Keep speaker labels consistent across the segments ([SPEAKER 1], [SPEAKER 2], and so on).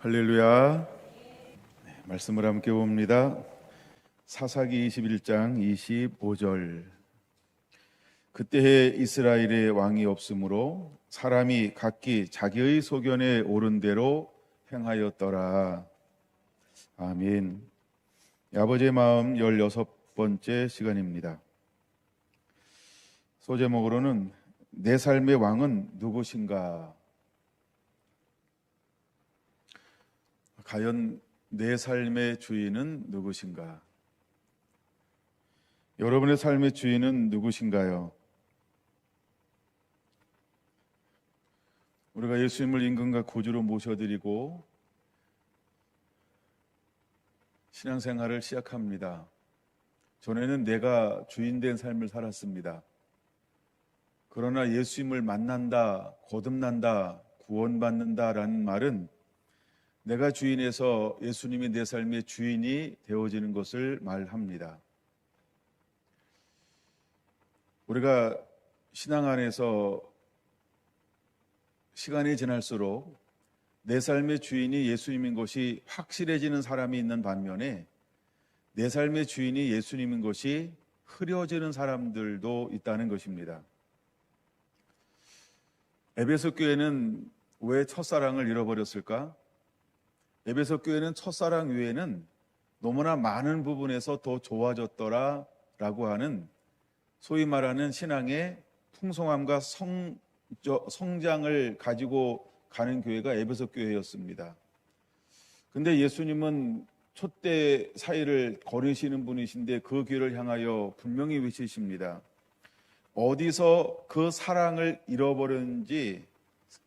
[SPEAKER 1] 할렐루야. 말씀을 함께 봅니다. 사사기 21장 25절. 그때에 이스라엘의 왕이 없으므로 사람이 각기 자기의 소견에 오른 대로 행하였더라. 아멘. 아버지의 마음 16번째 시간입니다. 소제목으로는 내 삶의 왕은 누구신가? 과연 내 삶의 주인은 누구신가? 여러분의 삶의 주인은 누구신가요? 우리가 예수님을 임금과 구주로 모셔드리고 신앙생활을 시작합니다. 전에는 내가 주인된 삶을 살았습니다. 그러나 예수님을 만난다, 거듭난다, 구원받는다라는 말은 내가 주인에서 예수님이 내 삶의 주인이 되어지는 것을 말합니다. 우리가 신앙 안에서 시간이 지날수록 내 삶의 주인이 예수님인 것이 확실해지는 사람이 있는 반면에 내 삶의 주인이 예수님인 것이 흐려지는 사람들도 있다는 것입니다. 에베소 교회는 왜 첫사랑을 잃어버렸을까? 에베소 교회는 첫사랑 외에는 너무나 많은 부분에서 더 좋아졌더라라고 하는 소위 말하는 신앙의 풍성함과 성장을 가지고 가는 교회가 에베소 교회였습니다. 근데 예수님은 촛대 사이를 거르시는 분이신데 그 교회를 향하여 분명히 외치십니다. 어디서 그 사랑을 잃어버렸는지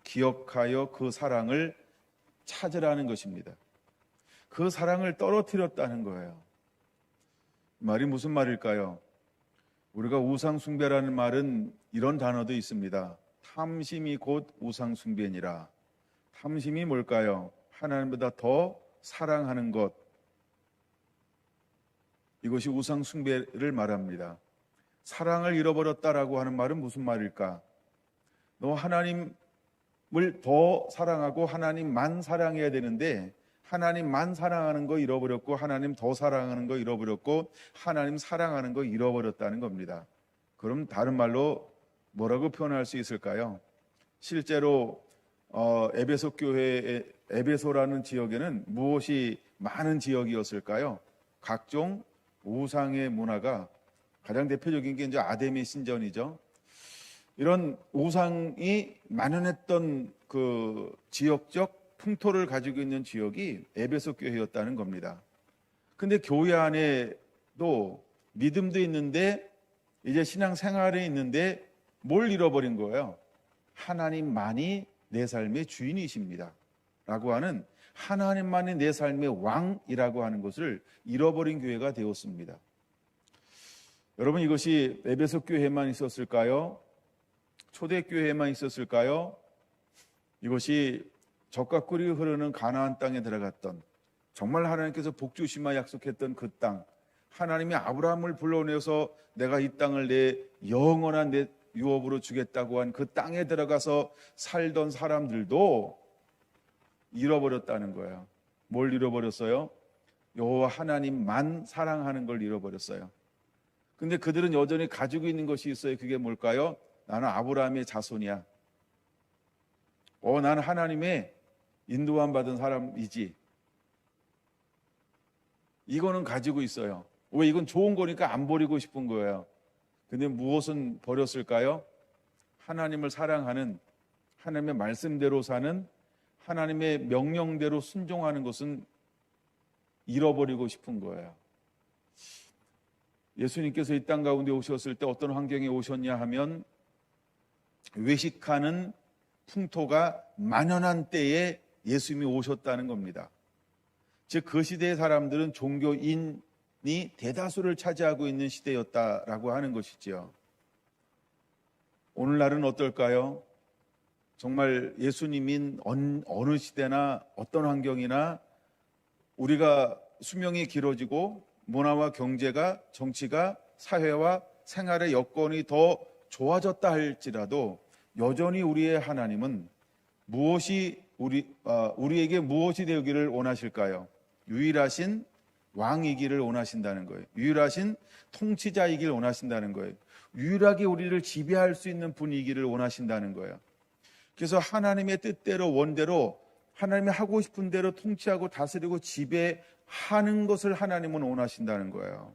[SPEAKER 1] 기억하여 그 사랑을 찾으라는 것입니다. 그 사랑을 떨어뜨렸다는 거예요. 말이 무슨 말일까요? 우리가 우상숭배라는 말은 이런 단어도 있습니다. 탐심이 곧 우상숭배니라. 탐심이 뭘까요? 하나님보다 더 사랑하는 것. 이것이 우상숭배를 말합니다. 사랑을 잃어버렸다라고 하는 말은 무슨 말일까? 너 하나님을 더 사랑하고 하나님만 사랑해야 되는데 하나님만 사랑하는 거 잃어버렸고 하나님 더 사랑하는 거 잃어버렸고 하나님 사랑하는 거 잃어버렸다는 겁니다. 그럼 다른 말로 뭐라고 표현할 수 있을까요? 실제로 에베소 교회의 에베소라는 지역에는 무엇이 많은 지역이었을까요? 각종 우상의 문화가 가장 대표적인 게 이제 아데미 신전이죠. 이런 우상이 만연했던 그 지역적 풍토를 가지고 있는 지역이 에베소 교회였다는 겁니다. 근데 교회 안에도 믿음도 있는데 이제 신앙생활에 있는데 뭘 잃어버린 거예요? 하나님만이 내 삶의 주인이십니다 라고 하는 하나님만이 내 삶의 왕이라고 하는 것을 잃어버린 교회가 되었습니다. 여러분, 이것이 에베소 교회에만 있었을까요? 초대교회에만 있었을까요? 이것이 젖과 꿀이 흐르는 가나안 땅에 들어갔던, 정말 하나님께서 복주시마 약속했던 그 땅, 하나님이 아브라함을 불러내서 내가 이 땅을 내 영원한 내 유업으로 주겠다고 한 그 땅에 들어가서 살던 사람들도 잃어버렸다는 거예요. 뭘 잃어버렸어요? 여호와 하나님만 사랑하는 걸 잃어버렸어요. 근데 그들은 여전히 가지고 있는 것이 있어요. 그게 뭘까요? 나는 아브라함의 자손이야. 나는 하나님의 인도함 받은 사람이지. 이거는 가지고 있어요. 왜? 이건 좋은 거니까 안 버리고 싶은 거예요. 근데 무엇은 버렸을까요? 하나님을 사랑하는, 하나님의 말씀대로 사는, 하나님의 명령대로 순종하는 것은 잃어버리고 싶은 거예요. 예수님께서 이 땅 가운데 오셨을 때 어떤 환경에 오셨냐 하면 외식하는 풍토가 만연한 때에 예수님이 오셨다는 겁니다. 즉 그 시대의 사람들은 종교인이 대다수를 차지하고 있는 시대였다라고 하는 것이지요. 오늘날은 어떨까요? 정말 예수님인 어느 시대나 어떤 환경이나 우리가 수명이 길어지고 문화와 경제가, 정치가, 사회와 생활의 여건이 더 좋아졌다 할지라도 여전히 우리의 하나님은 무엇이 우리에게 무엇이 되기를 원하실까요? 유일하신 왕이기를 원하신다는 거예요. 유일하신 통치자이기를 원하신다는 거예요. 유일하게 우리를 지배할 수 있는 분이기를 원하신다는 거예요. 그래서 하나님의 뜻대로 원대로 하나님이 하고 싶은 대로 통치하고 다스리고 지배하는 것을 하나님은 원하신다는 거예요.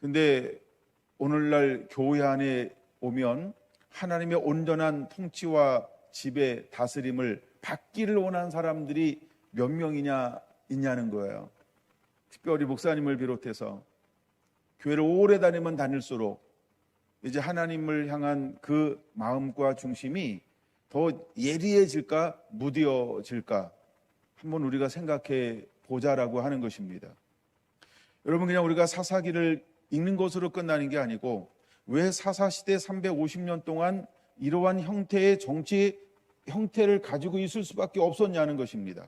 [SPEAKER 1] 근데 오늘날 교회 안에 오면 하나님의 온전한 통치와 지배, 다스림을 받기를 원하는 사람들이 몇 명이냐 있냐는 거예요. 특별히 목사님을 비롯해서 교회를 오래 다니면 다닐수록 이제 하나님을 향한 그 마음과 중심이 더 예리해질까 무뎌질까 한번 우리가 생각해 보자라고 하는 것입니다. 여러분, 그냥 우리가 사사기를 읽는 것으로 끝나는 게 아니고 왜 사사시대 350년 동안 이러한 형태의 정치 형태를 가지고 있을 수밖에 없었냐는 것입니다.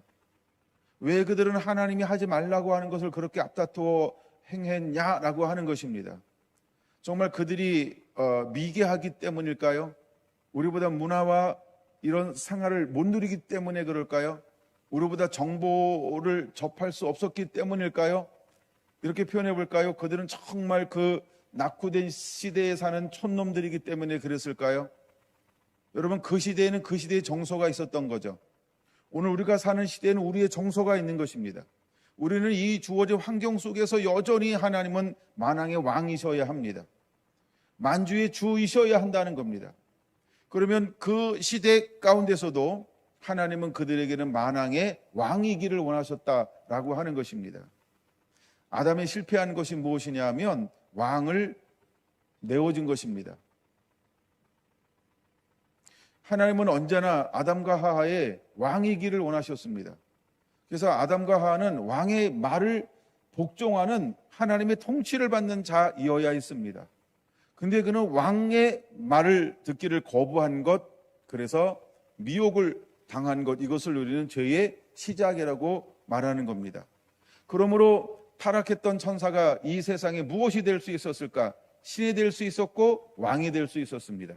[SPEAKER 1] 왜 그들은 하나님이 하지 말라고 하는 것을 그렇게 앞다투어 행했냐라고 하는 것입니다. 정말 그들이 미개하기 때문일까요? 우리보다 문화와 이런 생활을 못 누리기 때문에 그럴까요? 우리보다 정보를 접할 수 없었기 때문일까요? 이렇게 표현해 볼까요? 그들은 정말 그 낙후된 시대에 사는 촌놈들이기 때문에 그랬을까요? 여러분, 그 시대에는 그 시대의 정서가 있었던 거죠. 오늘 우리가 사는 시대에는 우리의 정서가 있는 것입니다. 우리는 이 주어진 환경 속에서 여전히 하나님은 만왕의 왕이셔야 합니다. 만주의 주이셔야 한다는 겁니다. 그러면 그 시대 가운데서도 하나님은 그들에게는 만왕의 왕이기를 원하셨다라고 하는 것입니다. 아담이 실패한 것이 무엇이냐 하면 왕을 내어준 것입니다. 하나님은 언제나 아담과 하하의 왕이기를 원하셨습니다. 그래서 아담과 하하는 왕의 말을 복종하는 하나님의 통치를 받는 자이어야 했습니다. 근데 그는 왕의 말을 듣기를 거부한 것, 그래서 미혹을 당한 것, 이것을 우리는 죄의 시작이라고 말하는 겁니다. 그러므로 타락했던 천사가 이 세상에 무엇이 될 수 있었을까? 신이 될 수 있었고 왕이 될 수 있었습니다.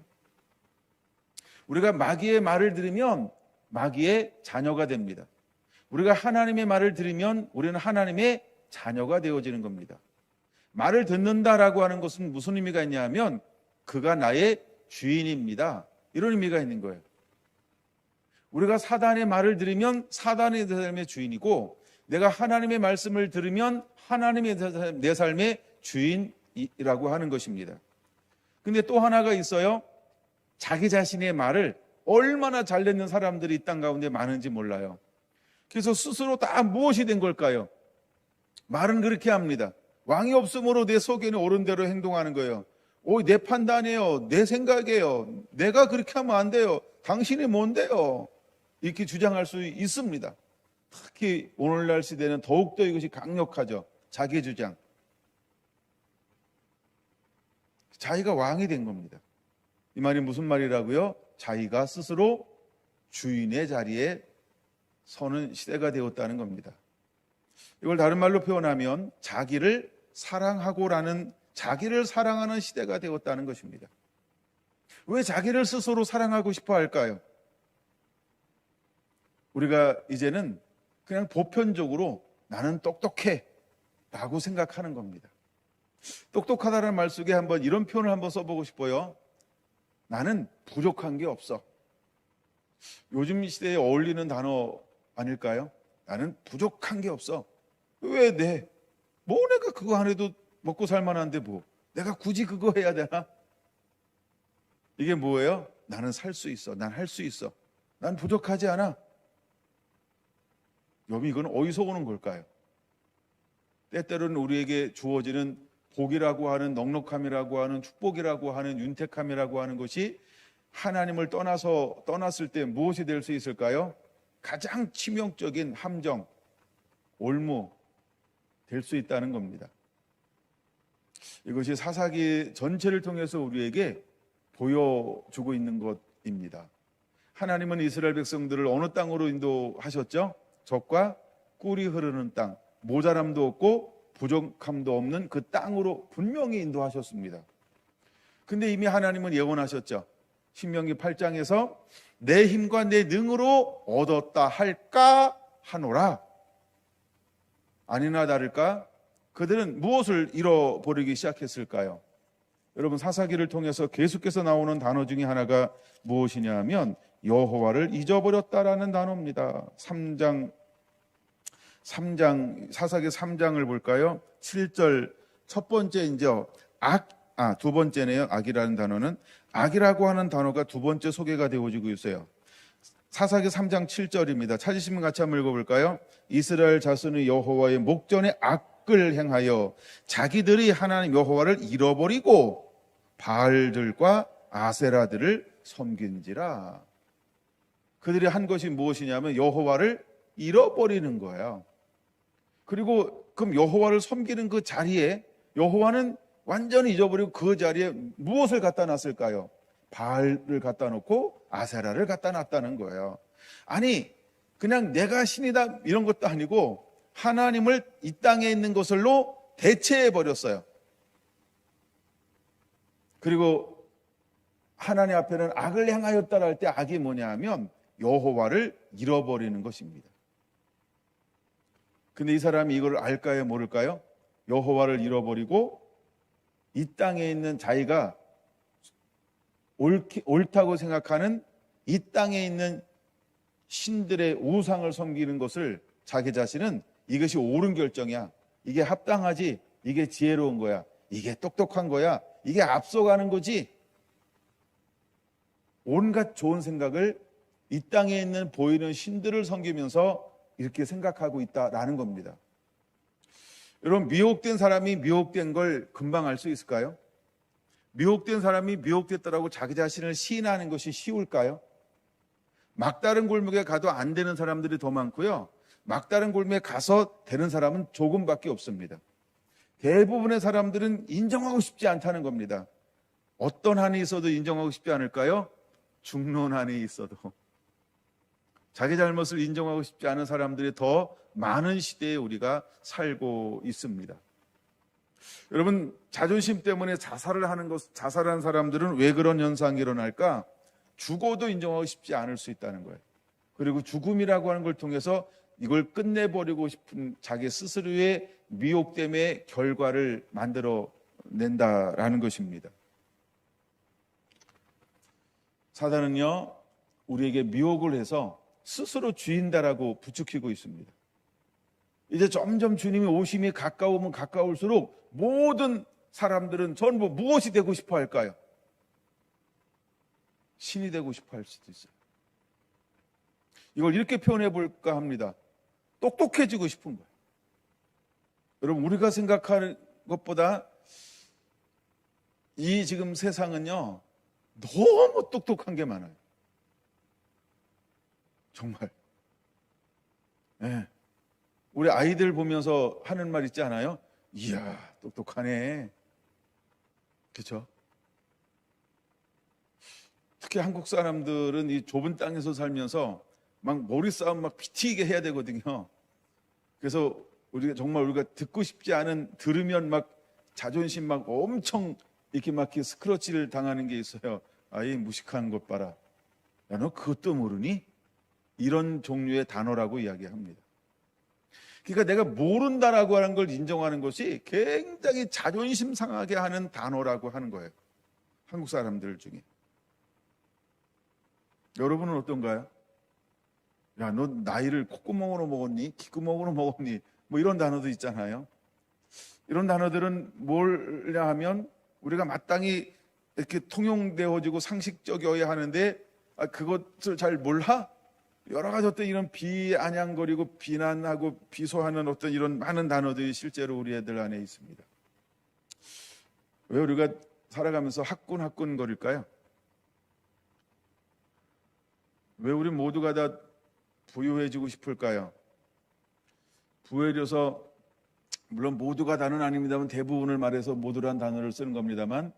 [SPEAKER 1] 우리가 마귀의 말을 들으면 마귀의 자녀가 됩니다. 우리가 하나님의 말을 들으면 우리는 하나님의 자녀가 되어지는 겁니다. 말을 듣는다라고 하는 것은 무슨 의미가 있냐면 그가 나의 주인입니다. 이런 의미가 있는 거예요. 우리가 사단의 말을 들으면 사단의 내 삶의 주인이고, 내가 하나님의 말씀을 들으면 하나님의 내 삶의 주인이라고 하는 것입니다. 근데 또 하나가 있어요. 자기 자신의 말을 얼마나 잘 듣는 사람들이 이 땅 가운데 많은지 몰라요. 그래서 스스로 다 무엇이 된 걸까요? 말은 그렇게 합니다. 왕이 없으므로 내 속에는 옳은 대로 행동하는 거예요. 내 판단이에요. 내 생각이에요. 내가 그렇게 하면 안 돼요. 당신이 뭔데요? 이렇게 주장할 수 있습니다. 특히 오늘날 시대는 더욱더 이것이 강력하죠. 자기 주장. 자기가 왕이 된 겁니다. 이 말이 무슨 말이라고요? 자기가 스스로 주인의 자리에 서는 시대가 되었다는 겁니다. 이걸 다른 말로 표현하면 자기를 사랑하고라는, 자기를 사랑하는 시대가 되었다는 것입니다. 왜 자기를 스스로 사랑하고 싶어 할까요? 우리가 이제는 그냥 보편적으로 나는 똑똑해 라고 생각하는 겁니다. 똑똑하다는 말 속에 한번 이런 표현을 한번 써보고 싶어요. 나는 부족한 게 없어. 요즘 시대에 어울리는 단어 아닐까요? 나는 부족한 게 없어. 왜 내가 그거 안 해도 먹고 살만한데 내가 굳이 그거 해야 되나? 이게 뭐예요? 나는 살 수 있어. 난 할 수 있어. 난 부족하지 않아. 여러분, 이건 어디서 오는 걸까요? 때때로는 우리에게 주어지는 복이라고 하는, 넉넉함이라고 하는, 축복이라고 하는, 윤택함이라고 하는 것이 하나님을 떠났을 때 무엇이 될 수 있을까요? 가장 치명적인 함정, 올무 될 수 있다는 겁니다. 이것이 사사기 전체를 통해서 우리에게 보여주고 있는 것입니다. 하나님은 이스라엘 백성들을 어느 땅으로 인도하셨죠? 적과 꿀이 흐르는 땅, 모자람도 없고 부족함도 없는 그 땅으로 분명히 인도하셨습니다. 근데 이미 하나님은 예언하셨죠. 신명기 8장에서 내 힘과 내 능으로 얻었다 할까 하노라. 아니나 다를까 그들은 무엇을 잃어버리기 시작했을까요? 여러분, 사사기를 통해서 계속해서 나오는 단어 중에 하나가 무엇이냐 하면 여호와를 잊어버렸다라는 단어입니다. 사사기 3장을 볼까요? 7절 첫 번째 이제 두 번째네요. 악이라는 단어는 악이라고 하는 단어가 두 번째 소개가 되어지고 있어요. 사사기 3장 7절입니다. 찾으시면 같이 한번 읽어볼까요? 이스라엘 자손이 여호와의 목전에 악을 행하여 자기들이 하나님 여호와를 잃어버리고 바알들과 아세라들을 섬긴지라. 그들이 한 것이 무엇이냐면 여호와를 잃어버리는 거예요. 그리고 그럼 여호와를 섬기는 그 자리에 여호와는 완전히 잊어버리고 그 자리에 무엇을 갖다 놨을까요? 바알을 갖다 놓고 아세라를 갖다 놨다는 거예요. 아니, 그냥 내가 신이다 이런 것도 아니고 하나님을 이 땅에 있는 것으로 대체해 버렸어요. 그리고 하나님 앞에는 악을 행하였다라 할 때 악이 뭐냐 하면 여호와를 잃어버리는 것입니다. 근데 이 사람이 이걸 알까요, 모를까요? 여호와를 잃어버리고 이 땅에 있는 자기가 옳다고 생각하는 이 땅에 있는 신들의 우상을 섬기는 것을 자기 자신은 이것이 옳은 결정이야, 이게 합당하지, 이게 지혜로운 거야, 이게 똑똑한 거야, 이게 앞서가는 거지, 온갖 좋은 생각을 이 땅에 있는 보이는 신들을 섬기면서 이렇게 생각하고 있다라는 겁니다. 여러분, 미혹된 사람이 미혹된 걸 금방 알 수 있을까요? 미혹된 사람이 미혹됐다라고 자기 자신을 시인하는 것이 쉬울까요? 막다른 골목에 가도 안 되는 사람들이 더 많고요, 막다른 골목에 가서 되는 사람은 조금밖에 없습니다. 대부분의 사람들은 인정하고 싶지 않다는 겁니다. 어떤 한이 있어도 인정하고 싶지 않을까요? 죽는 한이 있어도. 자기 잘못을 인정하고 싶지 않은 사람들이 더 많은 시대에 우리가 살고 있습니다. 여러분, 자존심 때문에 자살한 사람들은 왜 그런 현상이 일어날까? 죽어도 인정하고 싶지 않을 수 있다는 거예요. 그리고 죽음이라고 하는 걸 통해서 이걸 끝내버리고 싶은 자기 스스로의 미혹됨의 결과를 만들어낸다라는 것입니다. 사단은요, 우리에게 미혹을 해서 스스로 주인다라고 부추기고 있습니다. 이제 점점 주님이 오심이 가까우면 가까울수록 모든 사람들은 전부 무엇이 되고 싶어 할까요? 신이 되고 싶어 할 수도 있어요. 이걸 이렇게 표현해 볼까 합니다. 똑똑해지고 싶은 거예요. 여러분, 우리가 생각하는 것보다 이 지금 세상은요, 너무 똑똑한 게 많아요. 정말. 네. 우리 아이들 보면서 하는 말 있지 않아요? 이야, 똑똑하네. 그렇죠? 특히 한국 사람들은 이 좁은 땅에서 살면서 막 머리 싸움 막 피 튀게 해야 되거든요. 그래서 우리가 듣고 싶지 않은, 들으면 막 자존심 막 엄청 이렇게 막 스크러치를 당하는 게 있어요. 아이 무식한 것 봐라. 야, 너 그것도 모르니? 이런 종류의 단어라고 이야기합니다. 그러니까 내가 모른다라고 하는 걸 인정하는 것이 굉장히 자존심 상하게 하는 단어라고 하는 거예요. 한국 사람들 중에. 여러분은 어떤가요? 야, 너 나이를 콧구멍으로 먹었니? 귓구멍으로 먹었니? 뭐 이런 단어도 있잖아요. 이런 단어들은 뭐냐 하면 우리가 마땅히 이렇게 통용되어지고 상식적이어야 하는데 그것을 잘 몰라? 여러 가지 어떤 이런 비아냥거리고 비난하고 비소하는 어떤 이런 많은 단어들이 실제로 우리 애들 안에 있습니다. 왜 우리가 살아가면서 화끈화끈거릴까요? 왜 우리 모두가 다 부유해지고 싶을까요? 부유해져서, 물론 모두가 다는 아닙니다만 대부분을 말해서 모두란 단어를 쓰는 겁니다만,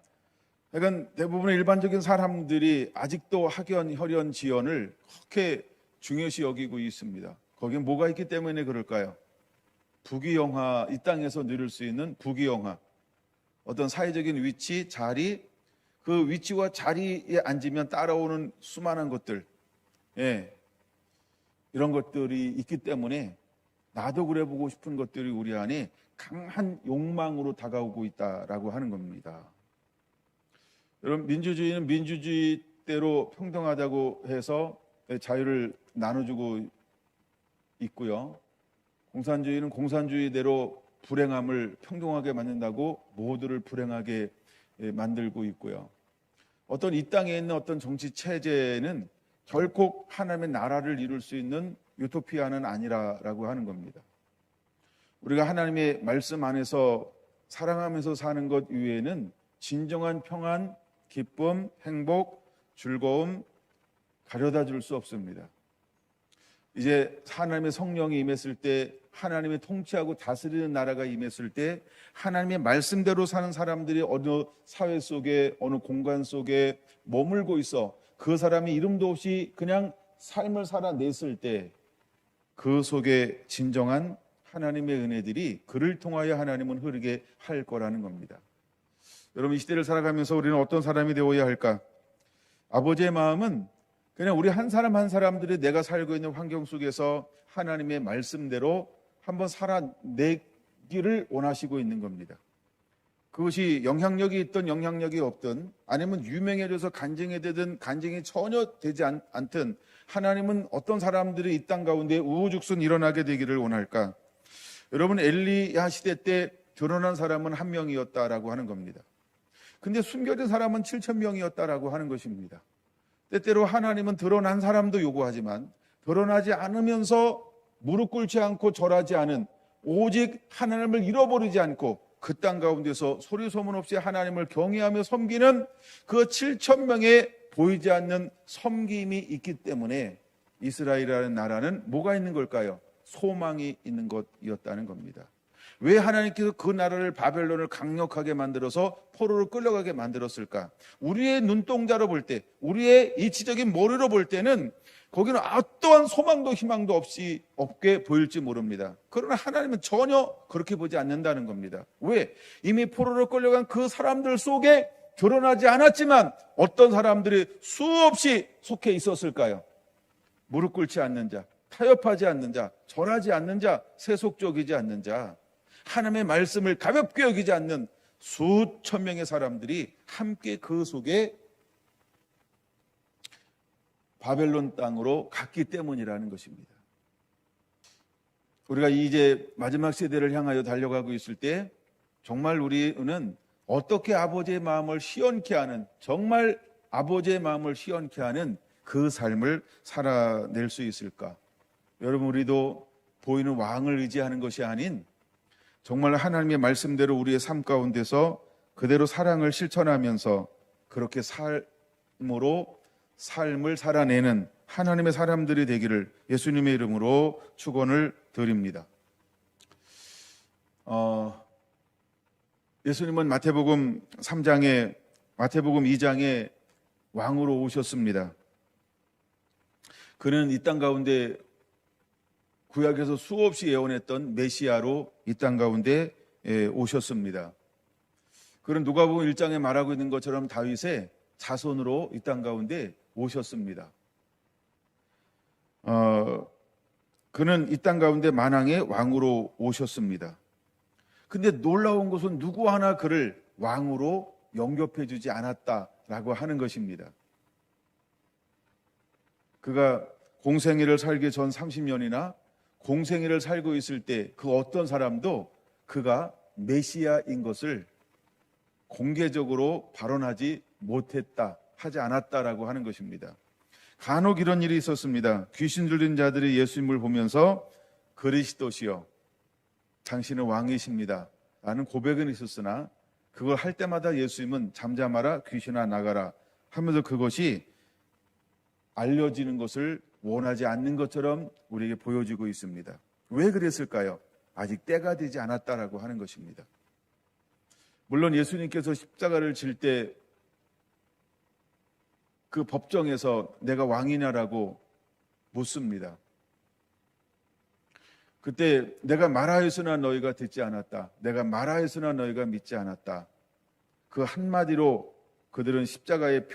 [SPEAKER 1] 그러니까 대부분의 일반적인 사람들이 아직도 학연, 혈연, 지연을 그렇게 중요시 여기고 있습니다. 거기에 뭐가 있기 때문에 그럴까요? 부귀영화, 이 땅에서 누릴 수 있는 부귀영화, 어떤 사회적인 위치, 자리, 그 위치와 자리에 앉으면 따라오는 수많은 것들, 예, 이런 것들이 있기 때문에 나도 그래 보고 싶은 것들이 우리 안에 강한 욕망으로 다가오고 있다라고 하는 겁니다. 여러분, 민주주의는 민주주의대로 평등하다고 해서 자유를 나눠주고 있고요. 공산주의는 공산주의대로 불행함을 평등하게 만든다고 모두를 불행하게 만들고 있고요. 어떤 이 땅에 있는 어떤 정치 체제는 결코 하나님의 나라를 이룰 수 있는 유토피아는 아니라고 하는 겁니다. 우리가 하나님의 말씀 안에서 사랑하면서 사는 것 이외에는 진정한 평안, 기쁨, 행복, 즐거움 가져다 줄 수 없습니다. 이제 하나님의 성령이 임했을 때, 하나님의 통치하고 다스리는 나라가 임했을 때 하나님의 말씀대로 사는 사람들이 어느 사회 속에, 어느 공간 속에 머물고 있어 그 사람이 이름도 없이 그냥 삶을 살아냈을 때 그 속에 진정한 하나님의 은혜들이 그를 통하여 하나님은 흐르게 할 거라는 겁니다. 여러분, 이 시대를 살아가면서 우리는 어떤 사람이 되어야 할까? 아버지의 마음은 그냥 우리 한 사람 한 사람들이 내가 살고 있는 환경 속에서 하나님의 말씀대로 한번 살아내기를 원하시고 있는 겁니다. 그것이 영향력이 있든 영향력이 없든, 아니면 유명해져서 간증이 되든 간증이 전혀 되지 않든, 하나님은 어떤 사람들이 이 땅 가운데 우후죽순 일어나게 되기를 원할까? 여러분, 엘리야 시대 때 드러난 사람은 한 명이었다라고 하는 겁니다. 근데 숨겨진 사람은 7,000명이었다라고 하는 것입니다. 때때로 하나님은 드러난 사람도 요구하지만 드러나지 않으면서 무릎 꿇지 않고 절하지 않은, 오직 하나님을 잃어버리지 않고 그 땅 가운데서 소리 소문 없이 하나님을 경외하며 섬기는 그 7,000명의 보이지 않는 섬김이 있기 때문에 이스라엘이라는 나라는 뭐가 있는 걸까요? 소망이 있는 것이었다는 겁니다. 왜 하나님께서 그 나라를, 바벨론을 강력하게 만들어서 포로로 끌려가게 만들었을까? 우리의 눈동자로 볼 때, 우리의 이치적인 머리로 볼 때는 거기는 어떠한 소망도 희망도 없게 보일지 모릅니다. 그러나 하나님은 전혀 그렇게 보지 않는다는 겁니다. 왜? 이미 포로로 끌려간 그 사람들 속에 드러나지 않았지만 어떤 사람들이 수없이 속해 있었을까요? 무릎 꿇지 않는 자, 타협하지 않는 자, 절하지 않는 자, 세속적이지 않는 자, 하나님의 말씀을 가볍게 여기지 않는 수천 명의 사람들이 함께 그 속에 바벨론 땅으로 갔기 때문이라는 것입니다. 우리가 이제 마지막 세대를 향하여 달려가고 있을 때 정말 우리는 어떻게 아버지의 마음을 시원케 하는, 정말 아버지의 마음을 시원케 하는 그 삶을 살아낼 수 있을까? 여러분, 우리도 보이는 왕을 의지하는 것이 아닌 정말 하나님의 말씀대로 우리의 삶 가운데서 그대로 사랑을 실천하면서 그렇게 삶으로 삶을 살아내는 하나님의 사람들이 되기를 예수님의 이름으로 축원을 드립니다. 예수님은 마태복음 2장에 왕으로 오셨습니다. 그는 이 땅 가운데 구약에서 수없이 예언했던 메시아로 이 땅 가운데 오셨습니다. 그는 누가복음 1장에 말하고 있는 것처럼 다윗의 자손으로 이 땅 가운데 오셨습니다. 그는 이 땅 가운데 만왕의 왕으로 오셨습니다. 근데 놀라운 것은 누구 하나 그를 왕으로 영접해 주지 않았다라고 하는 것입니다. 그가 공생애를 살기 전 30년이나 공생애를 살고 있을 때 그 어떤 사람도 그가 메시아인 것을 공개적으로 발언하지 못했다, 하지 않았다라고 하는 것입니다. 간혹 이런 일이 있었습니다. 귀신 들린 자들이 예수님을 보면서 그리스도시여 당신은 왕이십니다 라는 고백은 있었으나 그걸 할 때마다 예수님은 잠잠하라, 귀신아 나가라 하면서 그것이 알려지는 것을 원하지 않는 것처럼 우리에게 보여지고 있습니다. 왜 그랬을까요? 아직 때가 되지 않았다라고 하는 것입니다. 물론 예수님께서 십자가를 질 때 그 법정에서 내가 왕이냐라고 묻습니다. 그때 내가 말하였으나 너희가 듣지 않았다, 내가 말하였으나 너희가 믿지 않았다, 그 한마디로 그들은 십자가의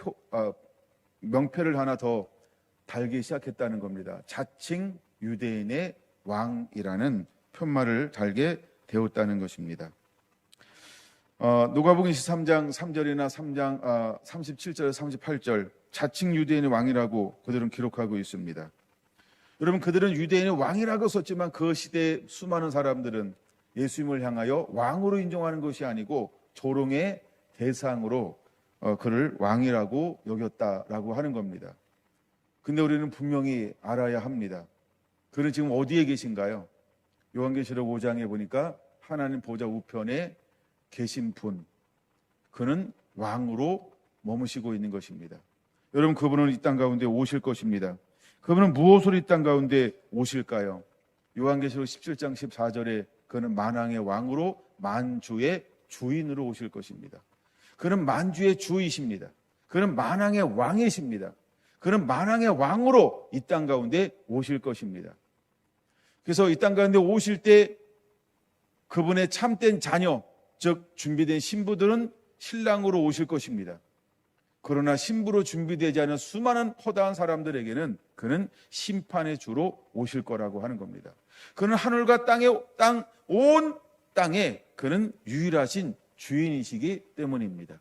[SPEAKER 1] 명패를 하나 더 달기 시작했다는 겁니다. 자칭 유대인의 왕이라는 편말을 달게 되었다는 것입니다. 누가복음 23장 3절이나 37절, 38절 자칭 유대인의 왕이라고 그들은 기록하고 있습니다. 여러분, 그들은 유대인의 왕이라고 썼지만 그 시대의 수많은 사람들은 예수님을 향하여 왕으로 인정하는 것이 아니고 조롱의 대상으로 그를 왕이라고 여겼다라고 하는 겁니다. 근데 우리는 분명히 알아야 합니다. 그는 지금 어디에 계신가요? 요한계시록 5장에 보니까 하나님 보좌 우편에 계신 분, 그는 왕으로 머무시고 있는 것입니다. 여러분, 그분은 이 땅 가운데 오실 것입니다. 그분은 무엇으로 이 땅 가운데 오실까요? 요한계시록 17장 14절에 그는 만왕의 왕으로 만주의 주인으로 오실 것입니다. 그는 만주의 주이십니다. 그는 만왕의 왕이십니다. 그는 만왕의 왕으로 이 땅 가운데 오실 것입니다. 그래서 이 땅 가운데 오실 때 그분의 참된 자녀, 즉 준비된 신부들은 신랑으로 오실 것입니다. 그러나 신부로 준비되지 않은 수많은 허다한 사람들에게는 그는 심판의 주로 오실 거라고 하는 겁니다. 그는 하늘과 온 땅에 그는 유일하신 주인이시기 때문입니다.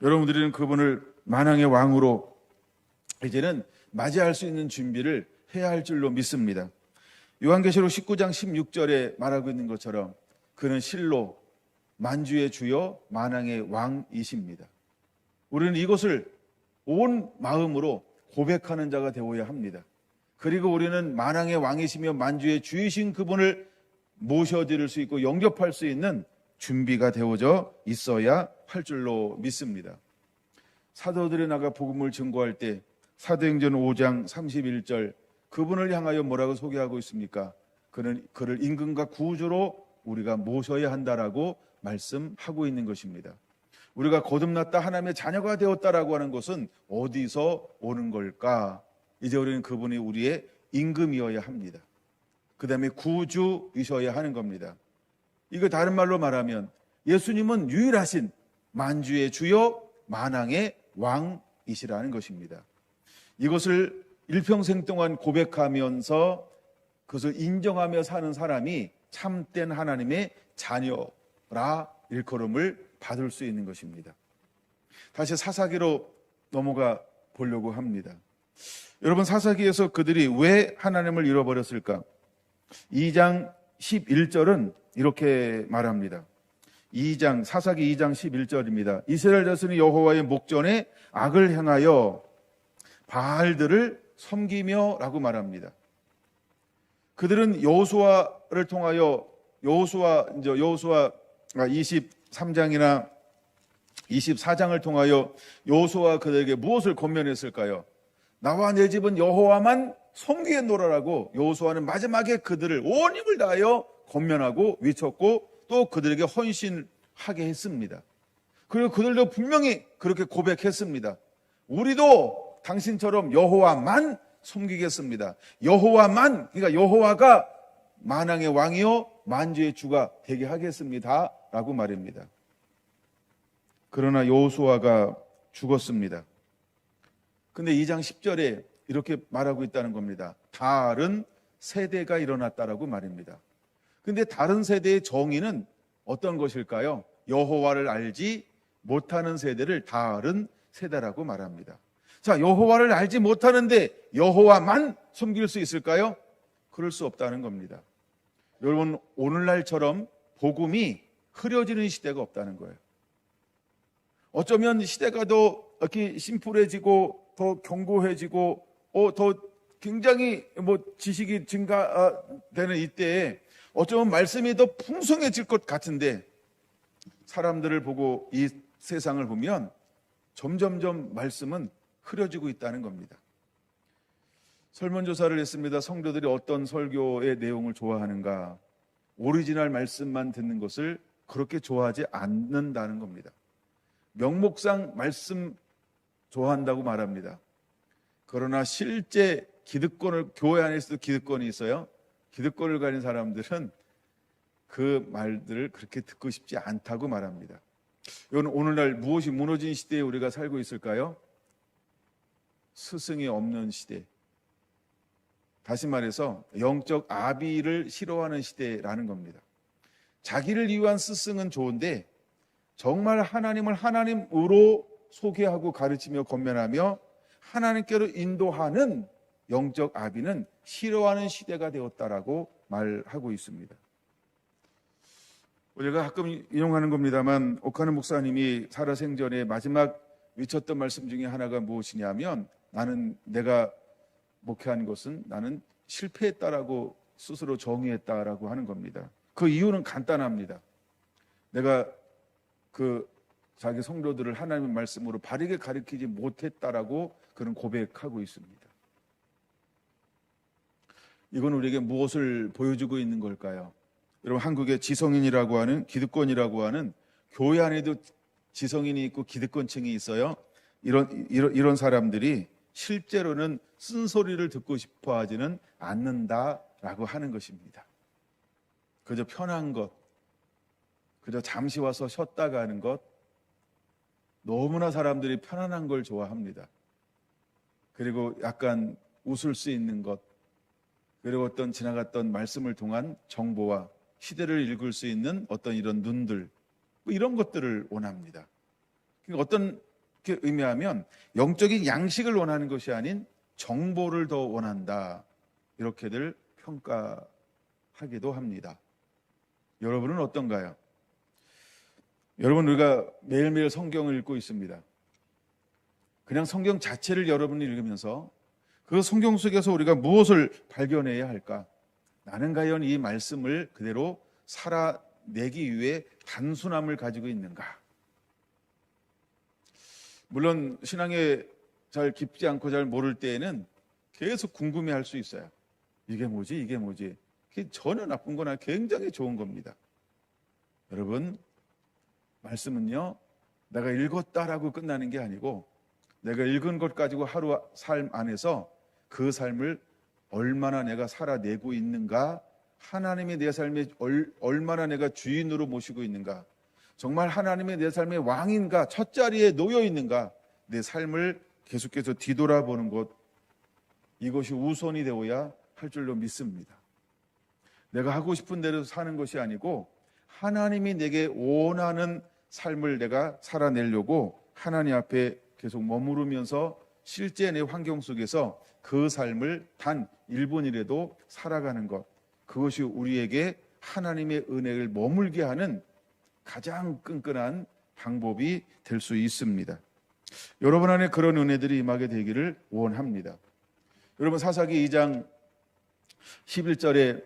[SPEAKER 1] 여러분들은 그분을 만왕의 왕으로 이제는 맞이할 수 있는 준비를 해야 할 줄로 믿습니다. 요한계시록 19장 16절에 말하고 있는 것처럼 그는 실로 만주의 주여 만왕의 왕이십니다. 우리는 이것을 온 마음으로 고백하는 자가 되어야 합니다. 그리고 우리는 만왕의 왕이시며 만주의 주이신 그분을 모셔드릴 수 있고 영접할 수 있는 준비가 되어져 있어야 할 줄로 믿습니다. 사도들이 나가 복음을 증거할 때 사도행전 5장 31절 그분을 향하여 뭐라고 소개하고 있습니까? 그를 임금과 구주로 우리가 모셔야 한다라고 말씀하고 있는 것입니다. 우리가 거듭났다 하나님의 자녀가 되었다라고 하는 것은 어디서 오는 걸까? 이제 우리는 그분이 우리의 임금이어야 합니다. 그 다음에 구주이셔야 하는 겁니다. 이거 다른 말로 말하면 예수님은 유일하신 만주의 주여 만왕의 왕이시라는 것입니다. 이것을 일평생 동안 고백하면서 그것을 인정하며 사는 사람이 참된 하나님의 자녀라 일컬음을 받을 수 있는 것입니다. 다시 사사기로 넘어가 보려고 합니다. 여러분, 사사기에서 그들이 왜 하나님을 잃어버렸을까? 2장 11절은 이렇게 말합니다. 사사기 2장 11절입니다. 이스라엘 자손이 여호와의 목전에 악을 행하여 바알들을 섬기며 라고 말합니다. 그들은 여호수아를 통하여 여호수아 23장이나 24장을 통하여 여호수아가 그들에게 무엇을 권면했을까요? 나와 내 집은 여호와만 섬기겠노라라고 여호수아는 마지막에 그들을 온 힘을 다하여 권면하고 외쳤고 또 그들에게 헌신하게 했습니다. 그리고 그들도 분명히 그렇게 고백했습니다. 우리도 당신처럼 여호와만 섬기겠습니다. 여호와만, 그러니까 여호와가 만왕의 왕이요 만주의 주가 되게 하겠습니다 라고 말입니다. 그러나 여호수아가 죽었습니다. 근데 2장 10절에 이렇게 말하고 있다는 겁니다. 다른 세대가 일어났다라고 말입니다. 근데 다른 세대의 정의는 어떤 것일까요? 여호와를 알지 못하는 세대를 다른 세대라고 말합니다. 자, 여호와를 알지 못하는데 여호와만 섬길 수 있을까요? 그럴 수 없다는 겁니다. 여러분, 오늘날처럼 복음이 흐려지는 시대가 없다는 거예요. 어쩌면 시대가 더 이렇게 심플해지고 더 견고해지고 더 굉장히 지식이 증가되는 이때에 어쩌면 말씀이 더 풍성해질 것 같은데 사람들을 보고 이 세상을 보면 점점점 말씀은 흐려지고 있다는 겁니다. 설문조사를 했습니다. 성도들이 어떤 설교의 내용을 좋아하는가? 오리지널 말씀만 듣는 것을 그렇게 좋아하지 않는다는 겁니다. 명목상 말씀 좋아한다고 말합니다. 그러나 실제 기득권을, 교회 안에서도 기득권이 있어요. 기득권을 가진 사람들은 그 말들을 그렇게 듣고 싶지 않다고 말합니다. 이건 오늘날 무엇이 무너진 시대에 우리가 살고 있을까요? 스승이 없는 시대, 다시 말해서 영적 아비를 싫어하는 시대라는 겁니다. 자기를 위한 스승은 좋은데 정말 하나님을 하나님으로 소개하고 가르치며 권면하며 하나님께로 인도하는 영적 아비는 싫어하는 시대가 되었다라고 말하고 있습니다. 우리가 가끔 인용하는 겁니다만 오카노 목사님이 살아생전에 마지막 외쳤던 말씀 중에 하나가 무엇이냐면 내가 목회한 것은 나는 실패했다라고 스스로 정의했다라고 하는 겁니다. 그 이유는 간단합니다. 내가 자기 성도들을 하나님의 말씀으로 바르게 가르치지 못했다라고 그런 고백하고 있습니다. 이건 우리에게 무엇을 보여주고 있는 걸까요? 여러분, 한국의 지성인이라고 하는 기득권이라고 하는 교회 안에도 지성인이 있고 기득권층이 있어요. 이런 사람들이 실제로는 쓴소리를 듣고 싶어 하지는 않는다라고 하는 것입니다. 그저 편한 것, 그저 잠시 와서 쉬었다 가는 것, 너무나 사람들이 편안한 걸 좋아합니다. 그리고 약간 웃을 수 있는 것, 그리고 어떤 지나갔던 말씀을 통한 정보와 시대를 읽을 수 있는 어떤 이런 눈들, 이런 것들을 원합니다. 그러니까 어떤 게 의미하면 영적인 양식을 원하는 것이 아닌 정보를 더 원한다, 이렇게들 평가하기도 합니다. 여러분은 어떤가요? 여러분, 우리가 매일매일 성경을 읽고 있습니다. 그냥 성경 자체를 여러분이 읽으면서 그 성경 속에서 우리가 무엇을 발견해야 할까? 나는 과연 이 말씀을 그대로 살아내기 위해 단순함을 가지고 있는가? 물론 신앙에 잘 깊지 않고 잘 모를 때에는 계속 궁금해할 수 있어요. 이게 뭐지? 이게 뭐지? 그게 전혀 나쁜 거나 굉장히 좋은 겁니다. 여러분, 말씀은요, 내가 읽었다라고 끝나는 게 아니고 내가 읽은 것 가지고 하루 삶 안에서 그 삶을 얼마나 내가 살아내고 있는가, 하나님이 내 삶에 얼마나 내가 주인으로 모시고 있는가, 정말 하나님이 내 삶의 왕인가, 첫 자리에 놓여 있는가, 내 삶을 계속해서 뒤돌아보는 것, 이것이 우선이 되어야 할 줄로 믿습니다. 내가 하고 싶은 대로 사는 것이 아니고 하나님이 내게 원하는 삶을 내가 살아내려고 하나님 앞에 계속 머무르면서 실제 내 환경 속에서 그 삶을 단 1분이라도 살아가는 것, 그것이 우리에게 하나님의 은혜를 머물게 하는 가장 끈끈한 방법이 될 수 있습니다. 여러분 안에 그런 은혜들이 임하게 되기를 원합니다. 여러분, 사사기 2장 11절에